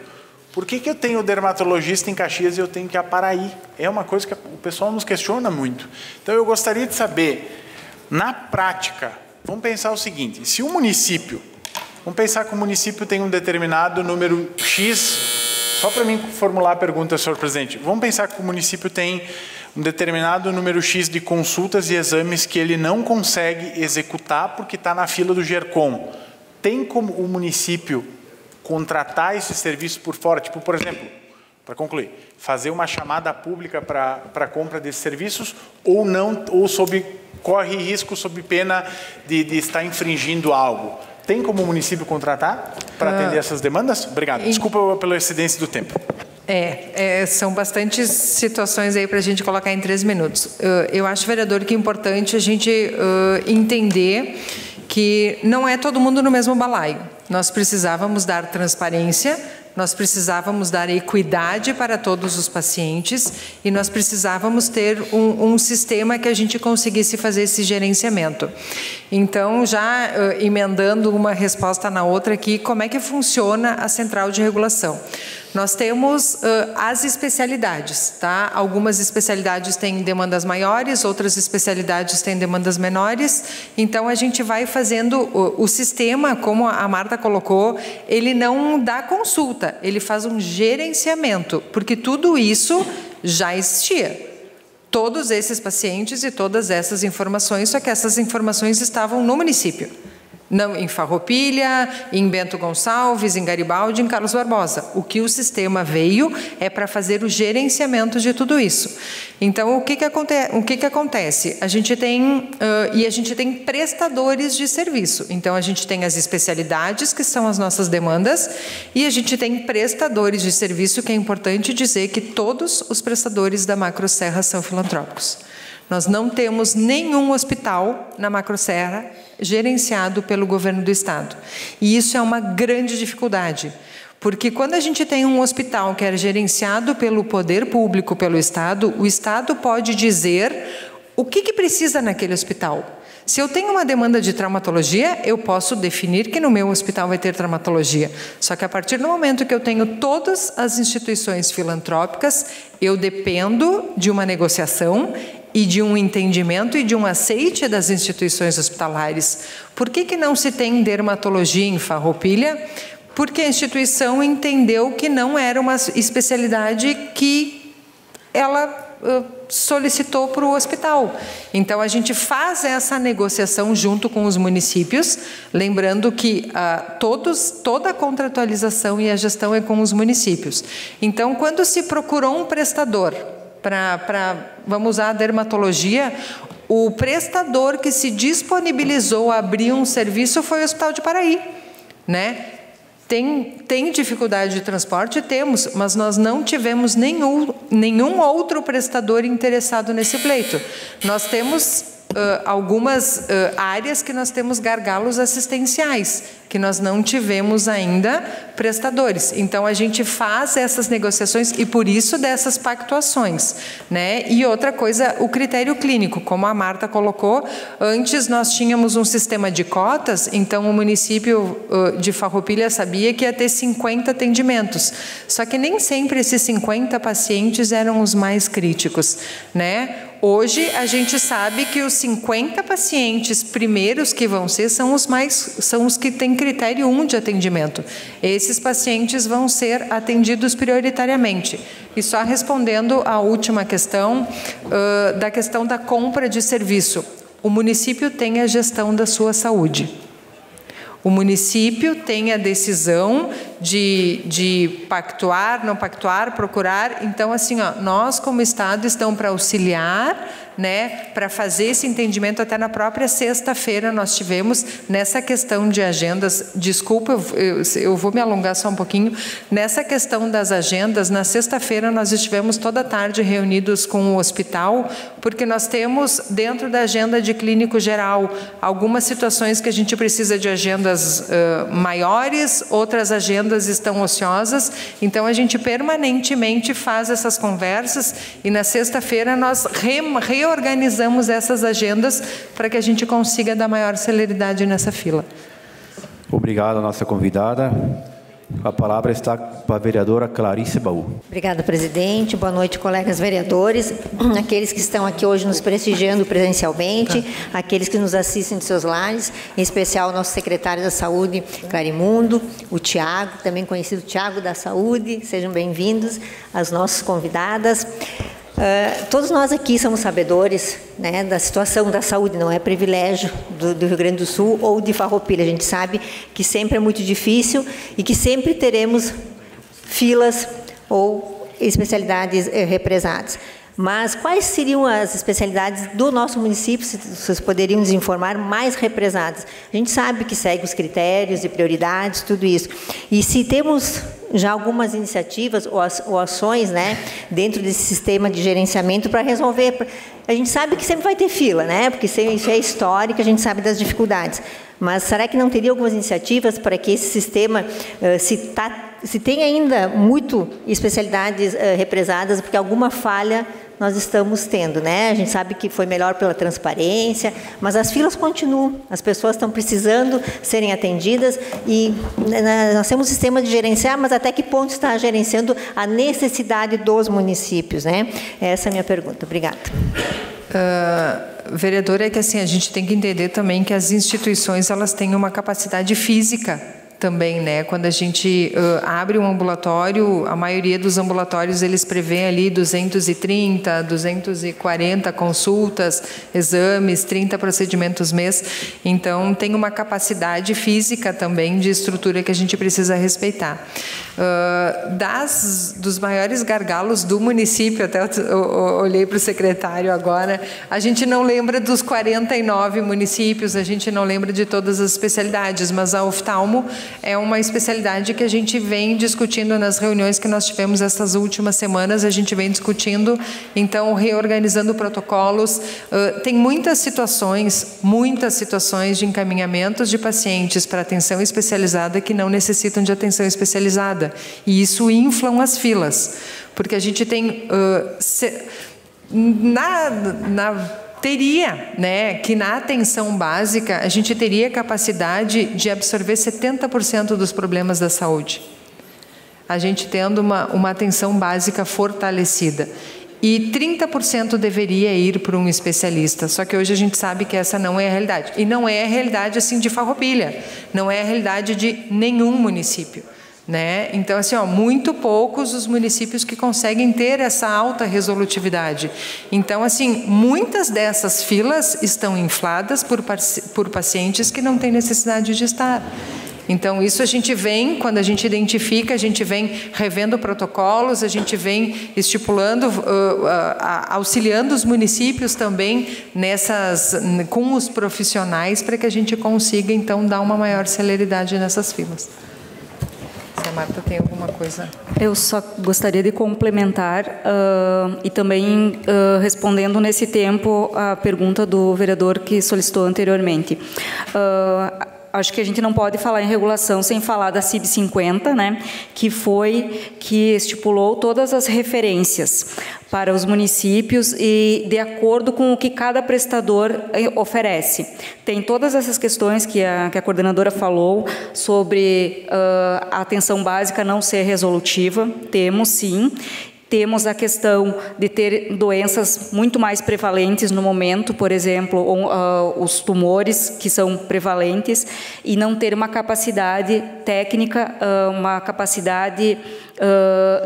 por que eu tenho dermatologista em Caxias e eu tenho que ir a Paraí? É uma coisa que o pessoal nos questiona muito. Então, eu gostaria de saber, na prática, vamos pensar o seguinte, se o município, vamos pensar que o município tem um determinado número X, só para mim formular a pergunta, senhor presidente, vamos pensar que o município tem um determinado número X de consultas e exames que ele não consegue executar porque está na fila do GERCOM. Tem como o município contratar esse serviço por fora, tipo, por exemplo, para concluir, fazer uma chamada pública para a compra desses serviços ou não, ou corre risco sob pena de estar infringindo algo? Tem como o município contratar para atender essas demandas? Obrigado. Desculpa pela excedência do tempo. São bastantes situações aí para a gente colocar em 3 minutos. Eu acho, vereador, que é importante a gente entender que não é todo mundo no mesmo balaio. Nós precisávamos dar transparência, nós precisávamos dar equidade para todos os pacientes e nós precisávamos ter um sistema que a gente conseguisse fazer esse gerenciamento. Então, já emendando uma resposta na outra aqui, como é que funciona a central de regulação? Nós temos as especialidades, tá? Algumas especialidades têm demandas maiores, outras especialidades têm demandas menores. Então, a gente vai fazendo o sistema, como a Marta colocou, ele não dá consulta, ele faz um gerenciamento, porque tudo isso já existia. Todos esses pacientes e todas essas informações, só que essas informações estavam no município. Não em Farroupilha, em Bento Gonçalves, em Garibaldi, em Carlos Barbosa. O que o sistema veio é para fazer o gerenciamento de tudo isso. Então, o que acontece? A gente tem, a gente tem prestadores de serviço. Então, a gente tem as especialidades, que são as nossas demandas, e a gente tem prestadores de serviço, que é importante dizer que todos os prestadores da Macroserra são filantrópicos. Nós não temos nenhum hospital na Macroserra gerenciado pelo governo do estado. E isso é uma grande dificuldade, porque quando a gente tem um hospital que é gerenciado pelo poder público, pelo estado, o estado pode dizer o que precisa naquele hospital. Se eu tenho uma demanda de traumatologia, eu posso definir que no meu hospital vai ter traumatologia. Só que a partir do momento que eu tenho todas as instituições filantrópicas, eu dependo de uma negociação e de um entendimento e de um aceite das instituições hospitalares. Por que não se tem dermatologia em Farroupilha? Porque a instituição entendeu que não era uma especialidade que ela solicitou para o hospital. Então, a gente faz essa negociação junto com os municípios, lembrando que toda a contratualização e a gestão é com os municípios. Então, quando se procurou um prestador vamos usar a dermatologia, o prestador que se disponibilizou a abrir um serviço foi o Hospital de Paraí, né? Tem dificuldade de transporte? Temos, mas nós não tivemos nenhum outro prestador interessado nesse pleito. Nós temos algumas áreas que nós temos gargalos assistenciais, que nós não tivemos ainda prestadores. Então, a gente faz essas negociações e, por isso, dessas pactuações, né? E outra coisa, o critério clínico, como a Marta colocou, antes nós tínhamos um sistema de cotas, então o município de Farroupilha sabia que ia ter 50 atendimentos, só que nem sempre esses 50 pacientes eram os mais críticos, né? Hoje, a gente sabe que os 50 pacientes primeiros que vão ser são os que têm critério 1 de atendimento. Esses pacientes vão ser atendidos prioritariamente. E só respondendo à última questão, da questão da compra de serviço. O município tem a gestão da sua saúde. O município tem a decisão de pactuar, não pactuar, procurar. Então, assim, nós como Estado estamos para auxiliar, né, para fazer esse entendimento. Até na própria sexta-feira nós tivemos, nessa questão de agendas, desculpa, eu vou me alongar só um pouquinho, nessa questão das agendas, na sexta-feira nós estivemos toda a tarde reunidos com o hospital, porque nós temos dentro da agenda de clínico geral algumas situações que a gente precisa de agendas maiores, outras agendas estão ociosas, então a gente permanentemente faz essas conversas e na sexta-feira nós reorganizamos essas agendas para que a gente consiga dar maior celeridade nessa fila. Obrigado, nossa convidada. A palavra está para a vereadora Clarice Baú. Obrigada, presidente. Boa noite, colegas vereadores, aqueles que estão aqui hoje nos prestigiando presencialmente, aqueles que nos assistem de seus lares, em especial o nosso secretário da Saúde, Clarimundo, o Tiago, também conhecido Tiago da Saúde. Sejam bem-vindos às nossas convidadas. Todos nós aqui somos sabedores, né, da situação da saúde, não é privilégio do Rio Grande do Sul ou de Farroupilha. A gente sabe que sempre é muito difícil e que sempre teremos filas ou especialidades represadas. Mas quais seriam as especialidades do nosso município, se vocês poderiam nos informar, mais represadas? A gente sabe que segue os critérios e prioridades, tudo isso. E se temos já algumas iniciativas ou ações, né, dentro desse sistema de gerenciamento para resolver. A gente sabe que sempre vai ter fila, né, porque isso é histórico, a gente sabe das dificuldades. Mas será que não teria algumas iniciativas para que esse sistema, se tem ainda muito especialidades represadas, porque alguma falha nós estamos tendo, né? A gente sabe que foi melhor pela transparência, mas as filas continuam, as pessoas estão precisando serem atendidas e nós temos um sistema de gerenciar, mas até que ponto está gerenciando a necessidade dos municípios, né? Essa é a minha pergunta. Obrigada. Vereadora, é que assim, a gente tem que entender também que as instituições, elas têm uma capacidade física também, né? Quando a gente abre um ambulatório, a maioria dos ambulatórios, eles prevêem ali 230, 240 consultas, exames, 30 procedimentos mês. Então, tem uma capacidade física também de estrutura que a gente precisa respeitar. Dos maiores gargalos do município, até eu olhei para o secretário agora, a gente não lembra dos 49 municípios, a gente não lembra de todas as especialidades, mas a oftalmo é uma especialidade que a gente vem discutindo nas reuniões que nós tivemos essas últimas semanas, a gente vem discutindo, então, reorganizando protocolos. Tem muitas situações de encaminhamentos de pacientes para atenção especializada que não necessitam de atenção especializada. E isso inflam as filas, porque a gente tem... Teria, né, que na atenção básica a gente teria capacidade de absorver 70% dos problemas da saúde. A gente tendo uma atenção básica fortalecida. E 30% deveria ir para um especialista. Só que hoje a gente sabe que essa não é a realidade. E não é a realidade assim de Farroupilha. Não é a realidade de nenhum município. Né? Então, assim, muito poucos os municípios que conseguem ter essa alta resolutividade. Então, assim, muitas dessas filas estão infladas por pacientes que não têm necessidade de estar. Então, isso a gente vem, quando a gente identifica, a gente vem revendo protocolos, a gente vem estipulando, auxiliando os municípios também com os profissionais para que a gente consiga, então, dar uma maior celeridade nessas filas. Se a Marta tem alguma coisa... Eu só gostaria de complementar e também respondendo nesse tempo a pergunta do vereador que solicitou anteriormente. Acho que a gente não pode falar em regulação sem falar da CIB 50, né, que estipulou todas as referências para os municípios e de acordo com o que cada prestador oferece. Tem todas essas questões que a coordenadora falou sobre a atenção básica não ser resolutiva, temos sim. Temos a questão de ter doenças muito mais prevalentes no momento, por exemplo, os tumores que são prevalentes, e não ter uma capacidade técnica, uma capacidade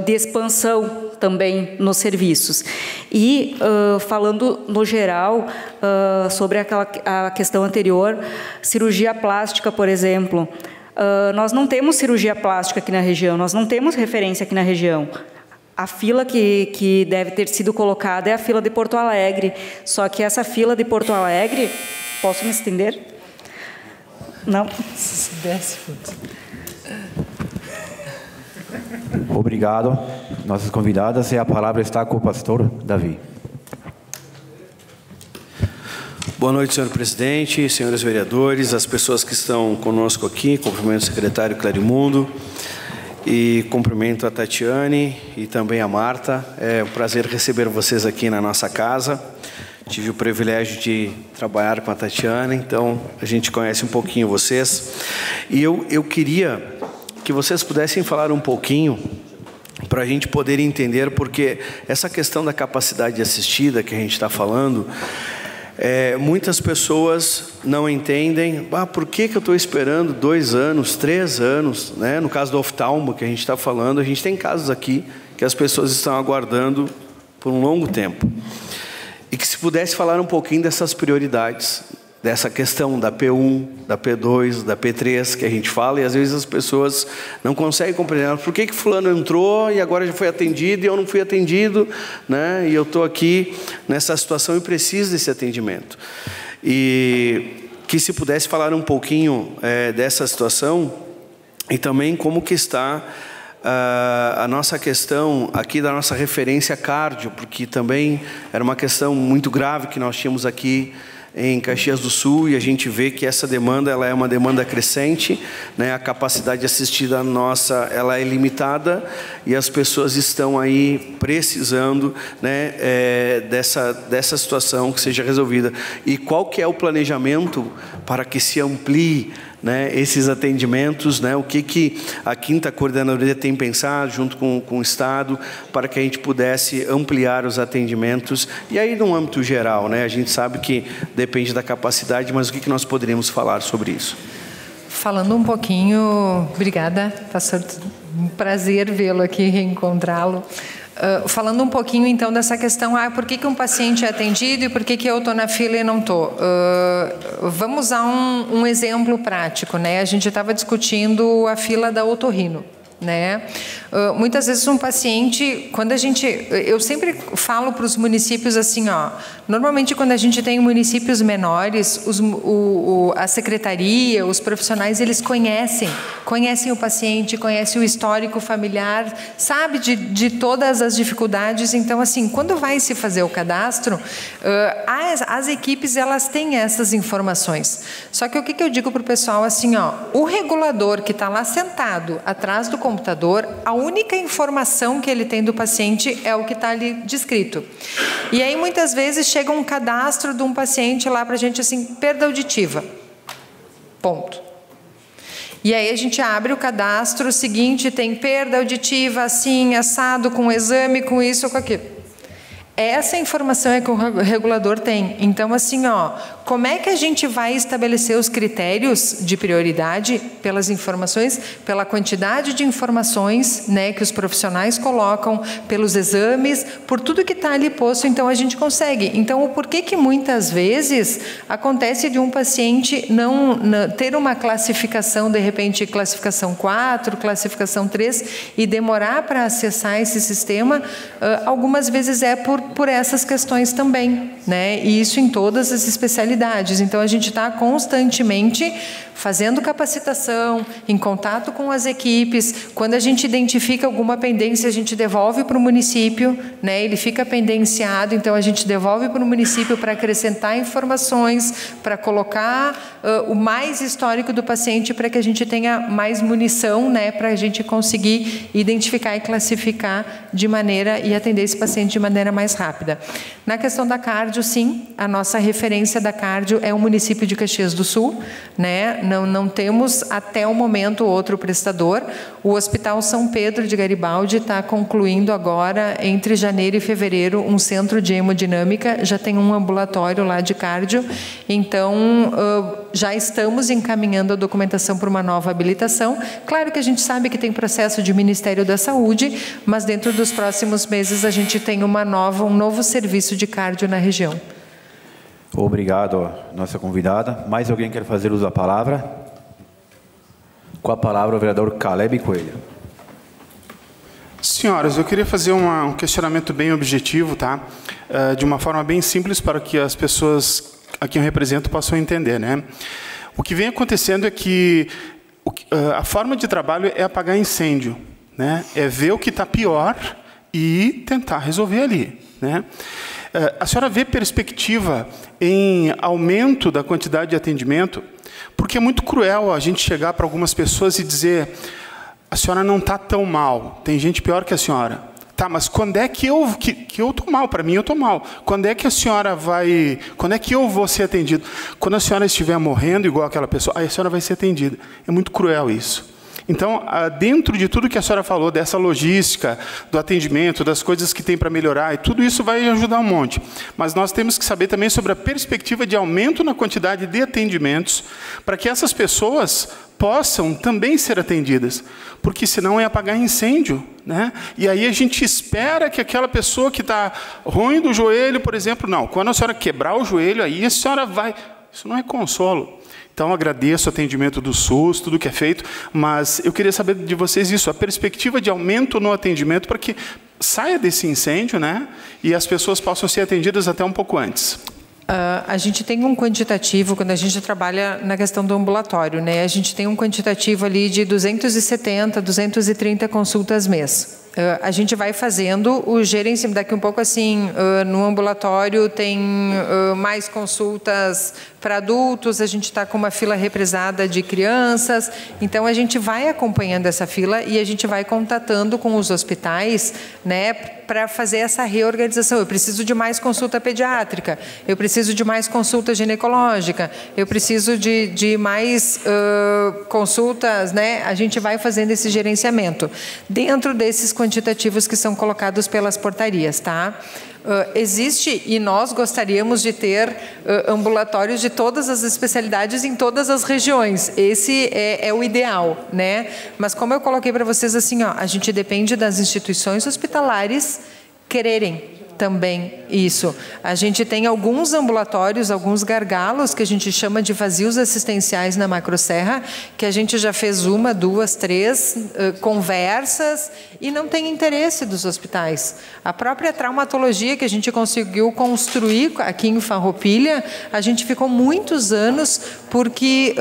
de expansão também nos serviços. E, falando no geral, sobre a questão anterior, cirurgia plástica, por exemplo, nós não temos cirurgia plástica aqui na região, nós não temos referência aqui na região. A fila que deve ter sido colocada é a fila de Porto Alegre, só que essa fila de Porto Alegre... Posso me estender? Não? Obrigado. Nossas convidadas, e a palavra está com o pastor Davi. Boa noite, senhor presidente, senhores vereadores, as pessoas que estão conosco aqui, cumprimento o secretário Clarimundo, e cumprimento a Tatiane e também a Marta. É um prazer receber vocês aqui na nossa casa. Tive o privilégio de trabalhar com a Tatiane, então a gente conhece um pouquinho vocês. E eu queria que vocês pudessem falar um pouquinho para a gente poder entender, porque essa questão da capacidade assistida que a gente está falando, muitas pessoas não entendem, por que eu estou esperando 2 anos, 3 anos, né? No caso do oftalmo que a gente está falando, a gente tem casos aqui que as pessoas estão aguardando por um longo tempo. E que se pudesse falar um pouquinho dessas prioridades, dessa questão da P1, da P2, da P3, que a gente fala, e às vezes as pessoas não conseguem compreender, por que fulano entrou e agora já foi atendido e eu não fui atendido, né? E eu estou aqui nessa situação e preciso desse atendimento. E que se pudesse falar um pouquinho dessa situação e também como que está a nossa questão aqui da nossa referência cardio, porque também era uma questão muito grave que nós tínhamos aqui em Caxias do Sul, e a gente vê que essa demanda ela é uma demanda crescente, né? A capacidade assistida nossa ela é limitada e as pessoas estão aí precisando, né, dessa situação que seja resolvida. E qual que é o planejamento para que se amplie, né, esses atendimentos, né? O que a 5ª Coordenadoria tem pensado junto com o Estado para que a gente pudesse ampliar os atendimentos, e aí no âmbito geral, né? A gente sabe que depende da capacidade, mas o que nós poderíamos falar sobre isso? Falando um pouquinho, obrigada, pastor, um prazer vê-lo aqui, reencontrá-lo. Falando um pouquinho, então, dessa questão, por que um paciente é atendido e por que eu estou na fila e não estou? Vamos usar um exemplo prático, né? A gente estava discutindo a fila da otorrino, né? Muitas vezes um paciente, eu sempre falo para os municípios assim, normalmente quando a gente tem municípios menores, a secretaria, os profissionais, eles conhecem o paciente, conhecem o histórico familiar, sabe de todas as dificuldades. Então, assim, quando vai se fazer o cadastro, as equipes, elas têm essas informações. Só que o que eu digo para o pessoal, assim, o regulador que está lá sentado atrás do computador, a única informação que ele tem do paciente é o que está ali descrito. E aí, muitas vezes, chega um cadastro de um paciente lá para a gente, assim, perda auditiva. Ponto. E aí a gente abre o cadastro, o seguinte, tem perda auditiva, assim, assado, com exame, com isso ou com aquilo. Essa informação é que o regulador tem. Então, assim, como é que a gente vai estabelecer os critérios de prioridade pelas informações, pela quantidade de informações, né, que os profissionais colocam, pelos exames, por tudo que está ali posto, então a gente consegue. Então, o porquê que muitas vezes acontece de um paciente não ter uma classificação, de repente, classificação 4, classificação 3, e demorar para acessar esse sistema, algumas vezes é por essas questões também, né? E isso em todas as especialidades. Então, a gente está constantemente fazendo capacitação, em contato com as equipes. Quando a gente identifica alguma pendência, a gente devolve para o município, né? Ele fica pendenciado, então a gente devolve para o município para acrescentar informações, para colocar o mais histórico do paciente, para que a gente tenha mais munição, né? Para a gente conseguir identificar e classificar de maneira e atender esse paciente de maneira mais rápida. Na questão da cardio, sim, a nossa referência da cardio é o município de Caxias do Sul, né? Não temos até o momento outro prestador. O Hospital São Pedro de Garibaldi está concluindo agora, entre janeiro e fevereiro, um centro de hemodinâmica, já tem um ambulatório lá de cardio, então já estamos encaminhando a documentação para uma nova habilitação. Claro que a gente sabe que tem processo de Ministério da Saúde, mas dentro dos próximos meses a gente tem um novo serviço de cardio na região. Obrigado, nossa convidada. Mais alguém quer fazer uso da palavra? Com a palavra, o vereador Caleb Coelho. Senhoras, eu queria fazer um questionamento bem objetivo, tá? De uma forma bem simples para que as pessoas a quem eu represento possam entender, né? O que vem acontecendo é que a forma de trabalho é apagar incêndio, né? É ver o que está pior e tentar resolver ali, né? A senhora vê perspectiva em aumento da quantidade de atendimento? Porque é muito cruel a gente chegar para algumas pessoas e dizer: a senhora não está tão mal, tem gente pior que a senhora. Tá, mas quando é que eu estou mal? Para mim, eu estou mal. Quando é que a senhora vai... Quando é que eu vou ser atendido? Quando a senhora estiver morrendo igual aquela pessoa, aí a senhora vai ser atendida. É muito cruel isso. Então, dentro de tudo que a senhora falou, dessa logística, do atendimento, das coisas que tem para melhorar, e tudo isso vai ajudar um monte. Mas nós temos que saber também sobre a perspectiva de aumento na quantidade de atendimentos, para que essas pessoas possam também ser atendidas, porque senão é apagar incêndio, né? E aí a gente espera que aquela pessoa que está ruim do joelho, por exemplo, não, quando a senhora quebrar o joelho, aí a senhora vai... Isso não é consolo. Então, agradeço o atendimento do SUS, tudo que é feito, mas eu queria saber de vocês isso, a perspectiva de aumento no atendimento para que saia desse incêndio, né? E as pessoas possam ser atendidas até um pouco antes. A gente tem um quantitativo, quando a gente trabalha na questão do ambulatório, né? A gente tem um quantitativo ali de 270, 230 consultas mês. A gente vai fazendo o gerenciamento. Daqui um pouco, assim, no ambulatório tem mais consultas para adultos, a gente está com uma fila represada de crianças, então a gente vai acompanhando essa fila e a gente vai contatando com os hospitais, né, para fazer essa reorganização. Eu preciso de mais consulta pediátrica, eu preciso de mais consulta ginecológica, eu preciso de mais consultas, né? A gente vai fazendo esse gerenciamento dentro desses quantitativos que são colocados pelas portarias, tá? Existe, e nós gostaríamos de ter ambulatórios de todas as especialidades em todas as regiões. Esse é o ideal, né? Mas como eu coloquei para vocês assim, ó, a gente depende das instituições hospitalares quererem também isso. A gente tem alguns ambulatórios, alguns gargalos que a gente chama de vazios assistenciais na Macroserra, que a gente já fez 1, 2, 3 conversas e não tem interesse dos hospitais. A própria traumatologia que a gente conseguiu construir aqui em Farroupilha, a gente ficou muitos anos porque...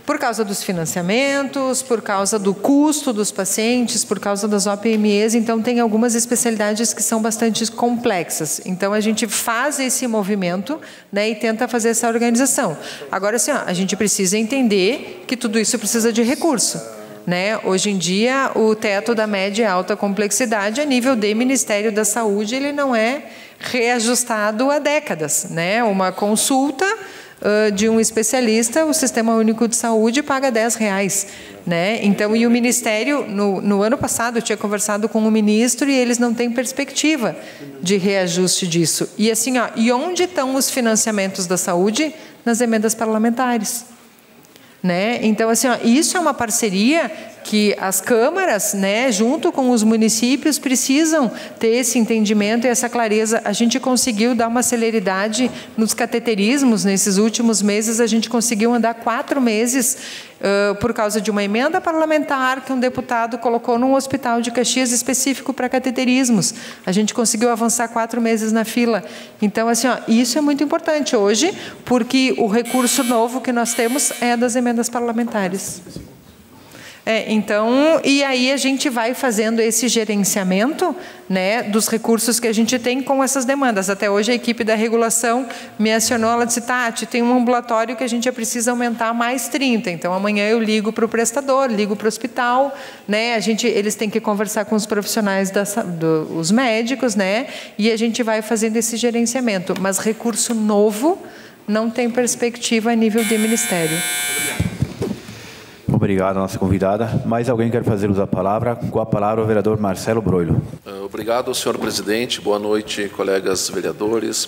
por causa dos financiamentos, por causa do custo dos pacientes, por causa das OPMEs, então tem algumas especialidades que são bastante complexas. Então a gente faz esse movimento, né, e tenta fazer essa organização. Agora, assim, ó, a gente precisa entender que tudo isso precisa de recurso, né? Hoje em dia, o teto da média e alta complexidade, a nível de Ministério da Saúde, ele não é reajustado há décadas, né? Uma consulta de um especialista, o Sistema Único de Saúde paga R$10, né? Então, e o Ministério, no ano passado, eu tinha conversado com o ministro e eles não têm perspectiva de reajuste disso. E assim, ó, e onde estão os financiamentos da saúde? Nas emendas parlamentares, né? Então, assim, ó, isso é uma parceria que as câmaras, né, junto com os municípios, precisam ter esse entendimento e essa clareza. A gente conseguiu dar uma celeridade nos cateterismos nesses últimos meses, a gente conseguiu andar 4 meses por causa de uma emenda parlamentar que um deputado colocou num hospital de Caxias específico para cateterismos. A gente conseguiu avançar 4 meses na fila. Então, assim, ó, isso é muito importante hoje, porque o recurso novo que nós temos é das emendas parlamentares. Então, e aí a gente vai fazendo esse gerenciamento, né, dos recursos que a gente tem com essas demandas. Até hoje a equipe da regulação me acionou, ela disse, Tati, tem um ambulatório que a gente já precisa aumentar mais 30, então amanhã eu ligo para o prestador, ligo para o hospital, né, eles têm que conversar com os profissionais, os médicos, né, e a gente vai fazendo esse gerenciamento. Mas recurso novo não tem perspectiva a nível de Ministério. Obrigado, nossa convidada. Mais alguém quer fazer uso da palavra? Com a palavra, o vereador Marcelo Broilo. Obrigado, senhor presidente. Boa noite, colegas vereadores,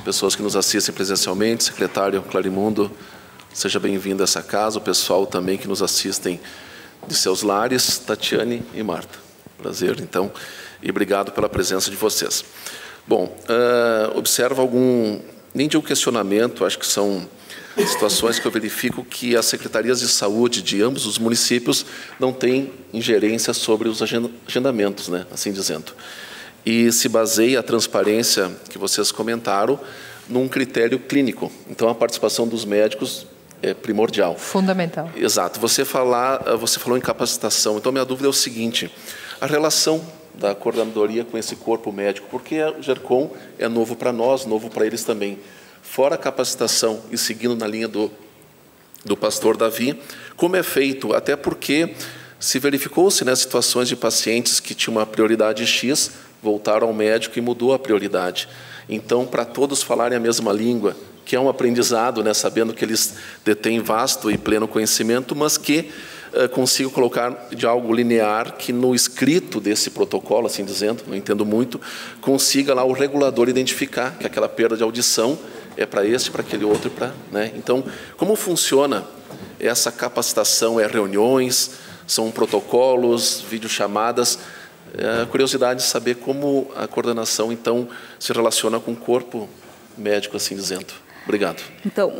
pessoas que nos assistem presencialmente, secretário Clarimundo, seja bem-vindo a essa casa, o pessoal também que nos assistem de seus lares, Tatiane e Marta. Prazer, então, e obrigado pela presença de vocês. Bom, observo nem de um questionamento, acho que são situações que eu verifico que as secretarias de saúde de ambos os municípios não têm ingerência sobre os agendamentos, né, assim dizendo. E se baseia a transparência que vocês comentaram num critério clínico. Então, a participação dos médicos é primordial. Fundamental. Exato. Você falou em capacitação. Então, minha dúvida é o seguinte, a relação da coordenadoria com esse corpo médico, porque o GERCOM é novo para nós, novo para eles também. Fora a capacitação e seguindo na linha do pastor Davi, como é feito? Até porque se verificou-se, né, situações de pacientes que tinham uma prioridade X, voltaram ao médico e mudou a prioridade. Então, para todos falarem a mesma língua, que é um aprendizado, né, sabendo que eles detêm vasto e pleno conhecimento, mas que consigo colocar de algo linear que no escrito desse protocolo, assim dizendo, não entendo muito, consiga lá o regulador identificar que aquela perda de audição é para este, para aquele outro, né? Então, como funciona essa capacitação? É reuniões, são protocolos, videochamadas? Curiosidade de saber como a coordenação, então, se relaciona com o corpo médico, assim dizendo. Obrigado. Então,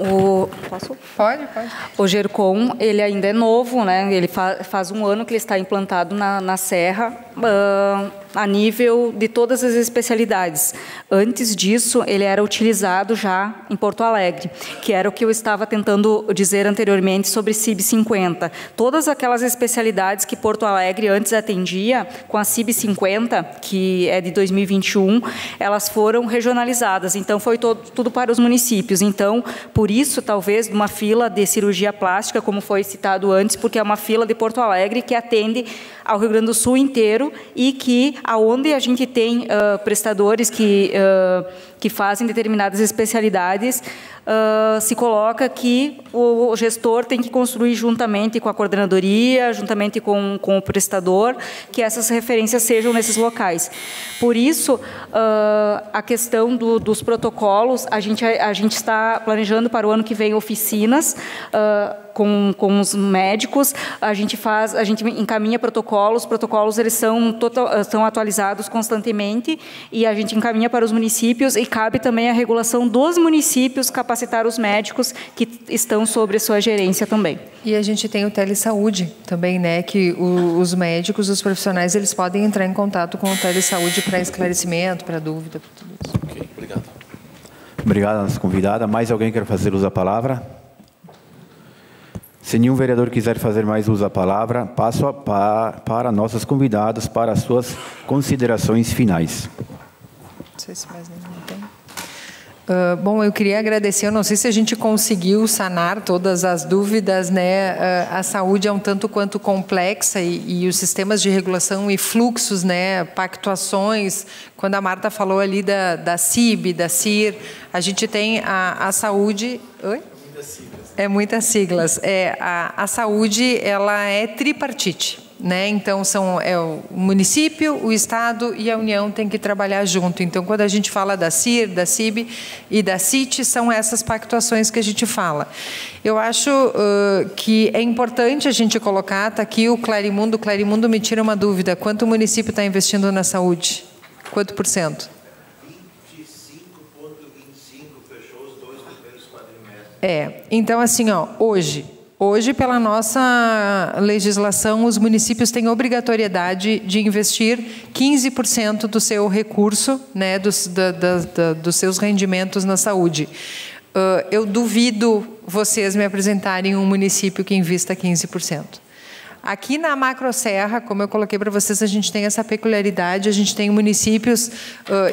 posso? Pode. O GERCOM, ele ainda é novo, né? Ele faz 1 ano que ele está implantado na Serra. a nível de todas as especialidades. Antes disso, ele era utilizado já em Porto Alegre, que era o que eu estava tentando dizer anteriormente sobre CIB 50. Todas aquelas especialidades que Porto Alegre antes atendia, com a CIB 50, que é de 2021, elas foram regionalizadas, então foi tudo para os municípios. Então, por isso, talvez, uma fila de cirurgia plástica, como foi citado antes, porque é uma fila de Porto Alegre que atende ao Rio Grande do Sul inteiro e que, aonde a gente tem prestadores que fazem determinadas especialidades, se coloca que o gestor tem que construir juntamente com a coordenadoria, juntamente com o prestador, que essas referências sejam nesses locais. Por isso, a questão dos protocolos, a gente está planejando para o ano que vem oficinas com os médicos, a gente encaminha protocolos, os protocolos eles são atualizados constantemente e a gente encaminha para os municípios e cabe também a regulação dos municípios capacitar os médicos que estão sobre sua gerência também. E a gente tem o telesaúde também, né, que os médicos, os profissionais, eles podem entrar em contato com o telesaúde para esclarecimento, para dúvida, para tudo isso. Ok, obrigado. Obrigado, nossa convidada. Mais alguém quer fazer uso da palavra? Se nenhum vereador quiser fazer mais uso da palavra, passo para nossos convidados para as suas considerações finais. Não sei se mais nenhum tem. Bom, eu queria agradecer, eu não sei se a gente conseguiu sanar todas as dúvidas, né? A saúde é um tanto quanto complexa e os sistemas de regulação e fluxos, né? Pactuações, quando a Marta falou ali da CIB, da CIR, a gente tem a saúde... Oi? É muitas siglas. A saúde, ela é tripartite, né? Então, o município, o Estado e a União têm que trabalhar junto. Então, quando a gente fala da CIR, da CIB e da CIT, são essas pactuações que a gente fala. Eu acho que é importante a gente colocar, está aqui o Clarimundo. O Clarimundo me tira uma dúvida. Quanto o município está investindo na saúde? Quanto por cento? Então, assim, hoje, pela nossa legislação, os municípios têm obrigatoriedade de investir 15% do seu recurso, né, dos seus rendimentos na saúde. Eu duvido vocês me apresentarem um município que invista 15%. Aqui na Macroserra, como eu coloquei para vocês, a gente tem essa peculiaridade, a gente tem municípios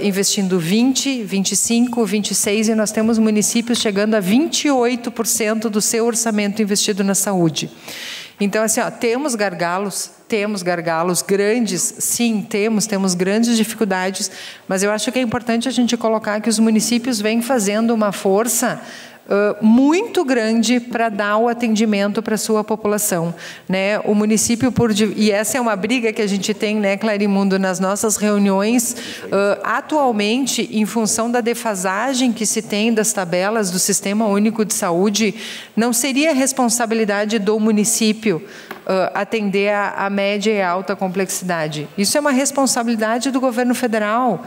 investindo 20%, 25%, 26%, e nós temos municípios chegando a 28% do seu orçamento investido na saúde. Então, assim, temos gargalos grandes, sim, temos grandes dificuldades, mas eu acho que é importante a gente colocar que os municípios vêm fazendo uma força muito grande para dar o atendimento para a sua população, né? O município, e essa é uma briga que a gente tem, né, Clarimundo, nas nossas reuniões, atualmente, em função da defasagem que se tem das tabelas do Sistema Único de Saúde, não seria responsabilidade do município atender a média e alta complexidade. Isso é uma responsabilidade do governo federal.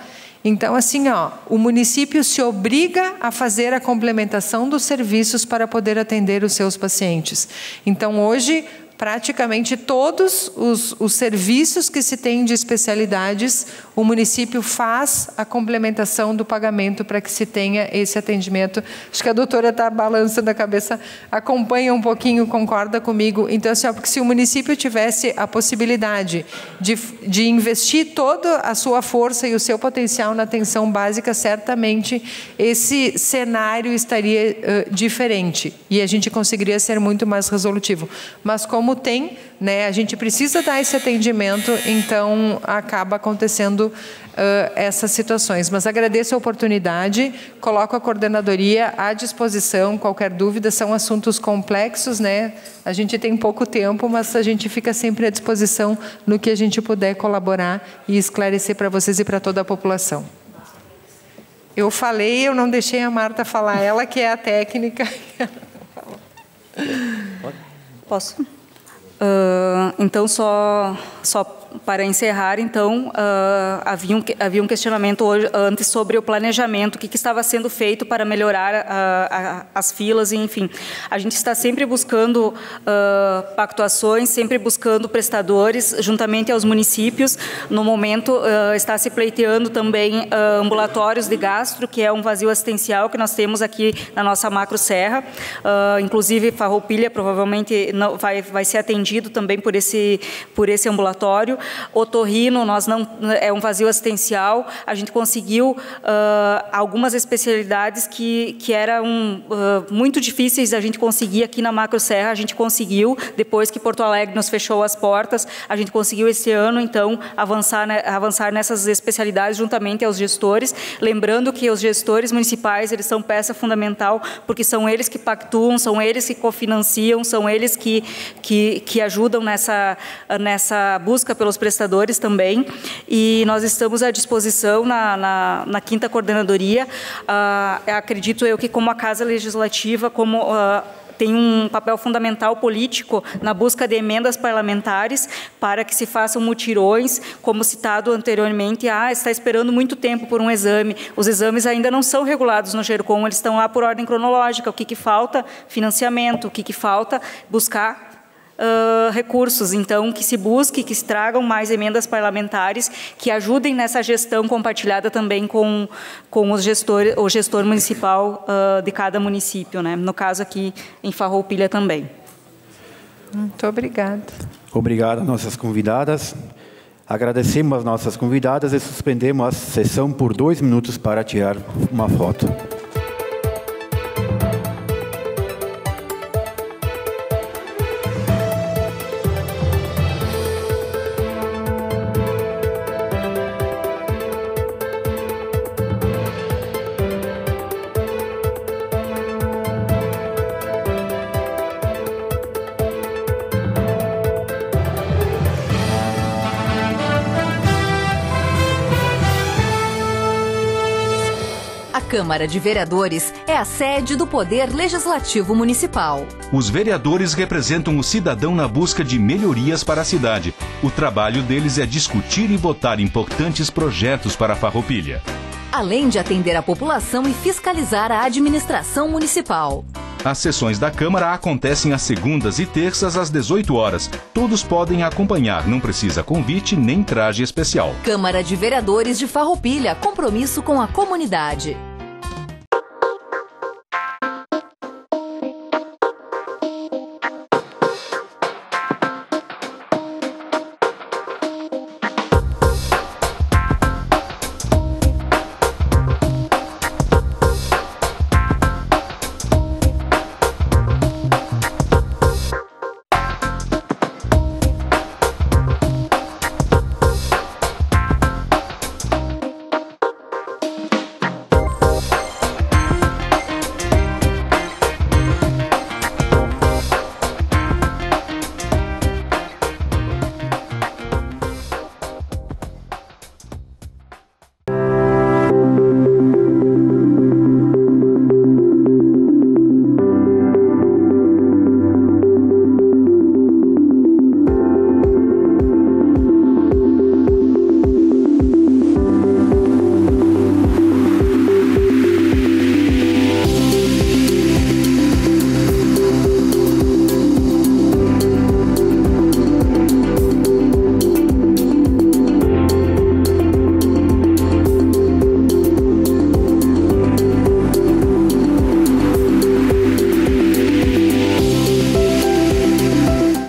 Então, assim, o município se obriga a fazer a complementação dos serviços para poder atender os seus pacientes. Então, hoje, praticamente todos os serviços que se tem de especialidades, o município faz a complementação do pagamento para que se tenha esse atendimento. Acho que a doutora está balançando a cabeça, acompanha um pouquinho, concorda comigo. Então, assim, porque se o município tivesse a possibilidade de investir toda a sua força e o seu potencial na atenção básica, certamente esse cenário estaria diferente e a gente conseguiria ser muito mais resolutivo. Mas como tem, né, a gente precisa dar esse atendimento, então acaba acontecendo essas situações. Mas agradeço a oportunidade, coloco a coordenadoria à disposição, qualquer dúvida, são assuntos complexos, né? A gente tem pouco tempo, mas a gente fica sempre à disposição no que a gente puder colaborar e esclarecer para vocês e para toda a população. Eu falei, eu não deixei a Marta falar, ela que é a técnica. Posso? Então, só para encerrar, então, havia um questionamento antes sobre o planejamento, o que estava sendo feito para melhorar as filas, enfim. A gente está sempre buscando pactuações, sempre buscando prestadores, juntamente aos municípios. No momento, está se pleiteando também ambulatórios de gastro, que é um vazio assistencial que nós temos aqui na nossa macro serra. Inclusive, Farroupilha provavelmente não, vai ser atendido também por esse ambulatório. Otorrino, é um vazio assistencial. A gente conseguiu algumas especialidades que eram muito difíceis a gente conseguir aqui na macro serra. A gente conseguiu, depois que Porto Alegre nos fechou as portas, a gente conseguiu esse ano, então, avançar nessas especialidades juntamente aos gestores. Lembrando que os gestores municipais, eles são peça fundamental, porque são eles que pactuam, são eles que cofinanciam, são eles que ajudam nessa busca pelos prestadores também. E nós estamos à disposição na 5ª Coordenadoria. Acredito eu que, como a Casa Legislativa, tem um papel fundamental político na busca de emendas parlamentares para que se façam mutirões, como citado anteriormente. Está esperando muito tempo por um exame. Os exames ainda não são regulados no GERCOM, eles estão lá por ordem cronológica. O que falta? Financiamento. O que falta? Buscar recursos. Então, que se busque, que se tragam mais emendas parlamentares que ajudem nessa gestão compartilhada também com o gestor municipal de cada município, né? No caso aqui em Farroupilha também. Muito obrigada. Obrigado às nossas convidadas. Agradecemos às nossas convidadas e suspendemos a sessão por 2 minutos para tirar uma foto. A Câmara de Vereadores é a sede do Poder Legislativo Municipal. Os vereadores representam o cidadão na busca de melhorias para a cidade. O trabalho deles é discutir e votar importantes projetos para a Farroupilha, além de atender a população e fiscalizar a administração municipal. As sessões da Câmara acontecem às segundas e terças às 18 horas. Todos podem acompanhar, não precisa convite nem traje especial. Câmara de Vereadores de Farroupilha, compromisso com a comunidade.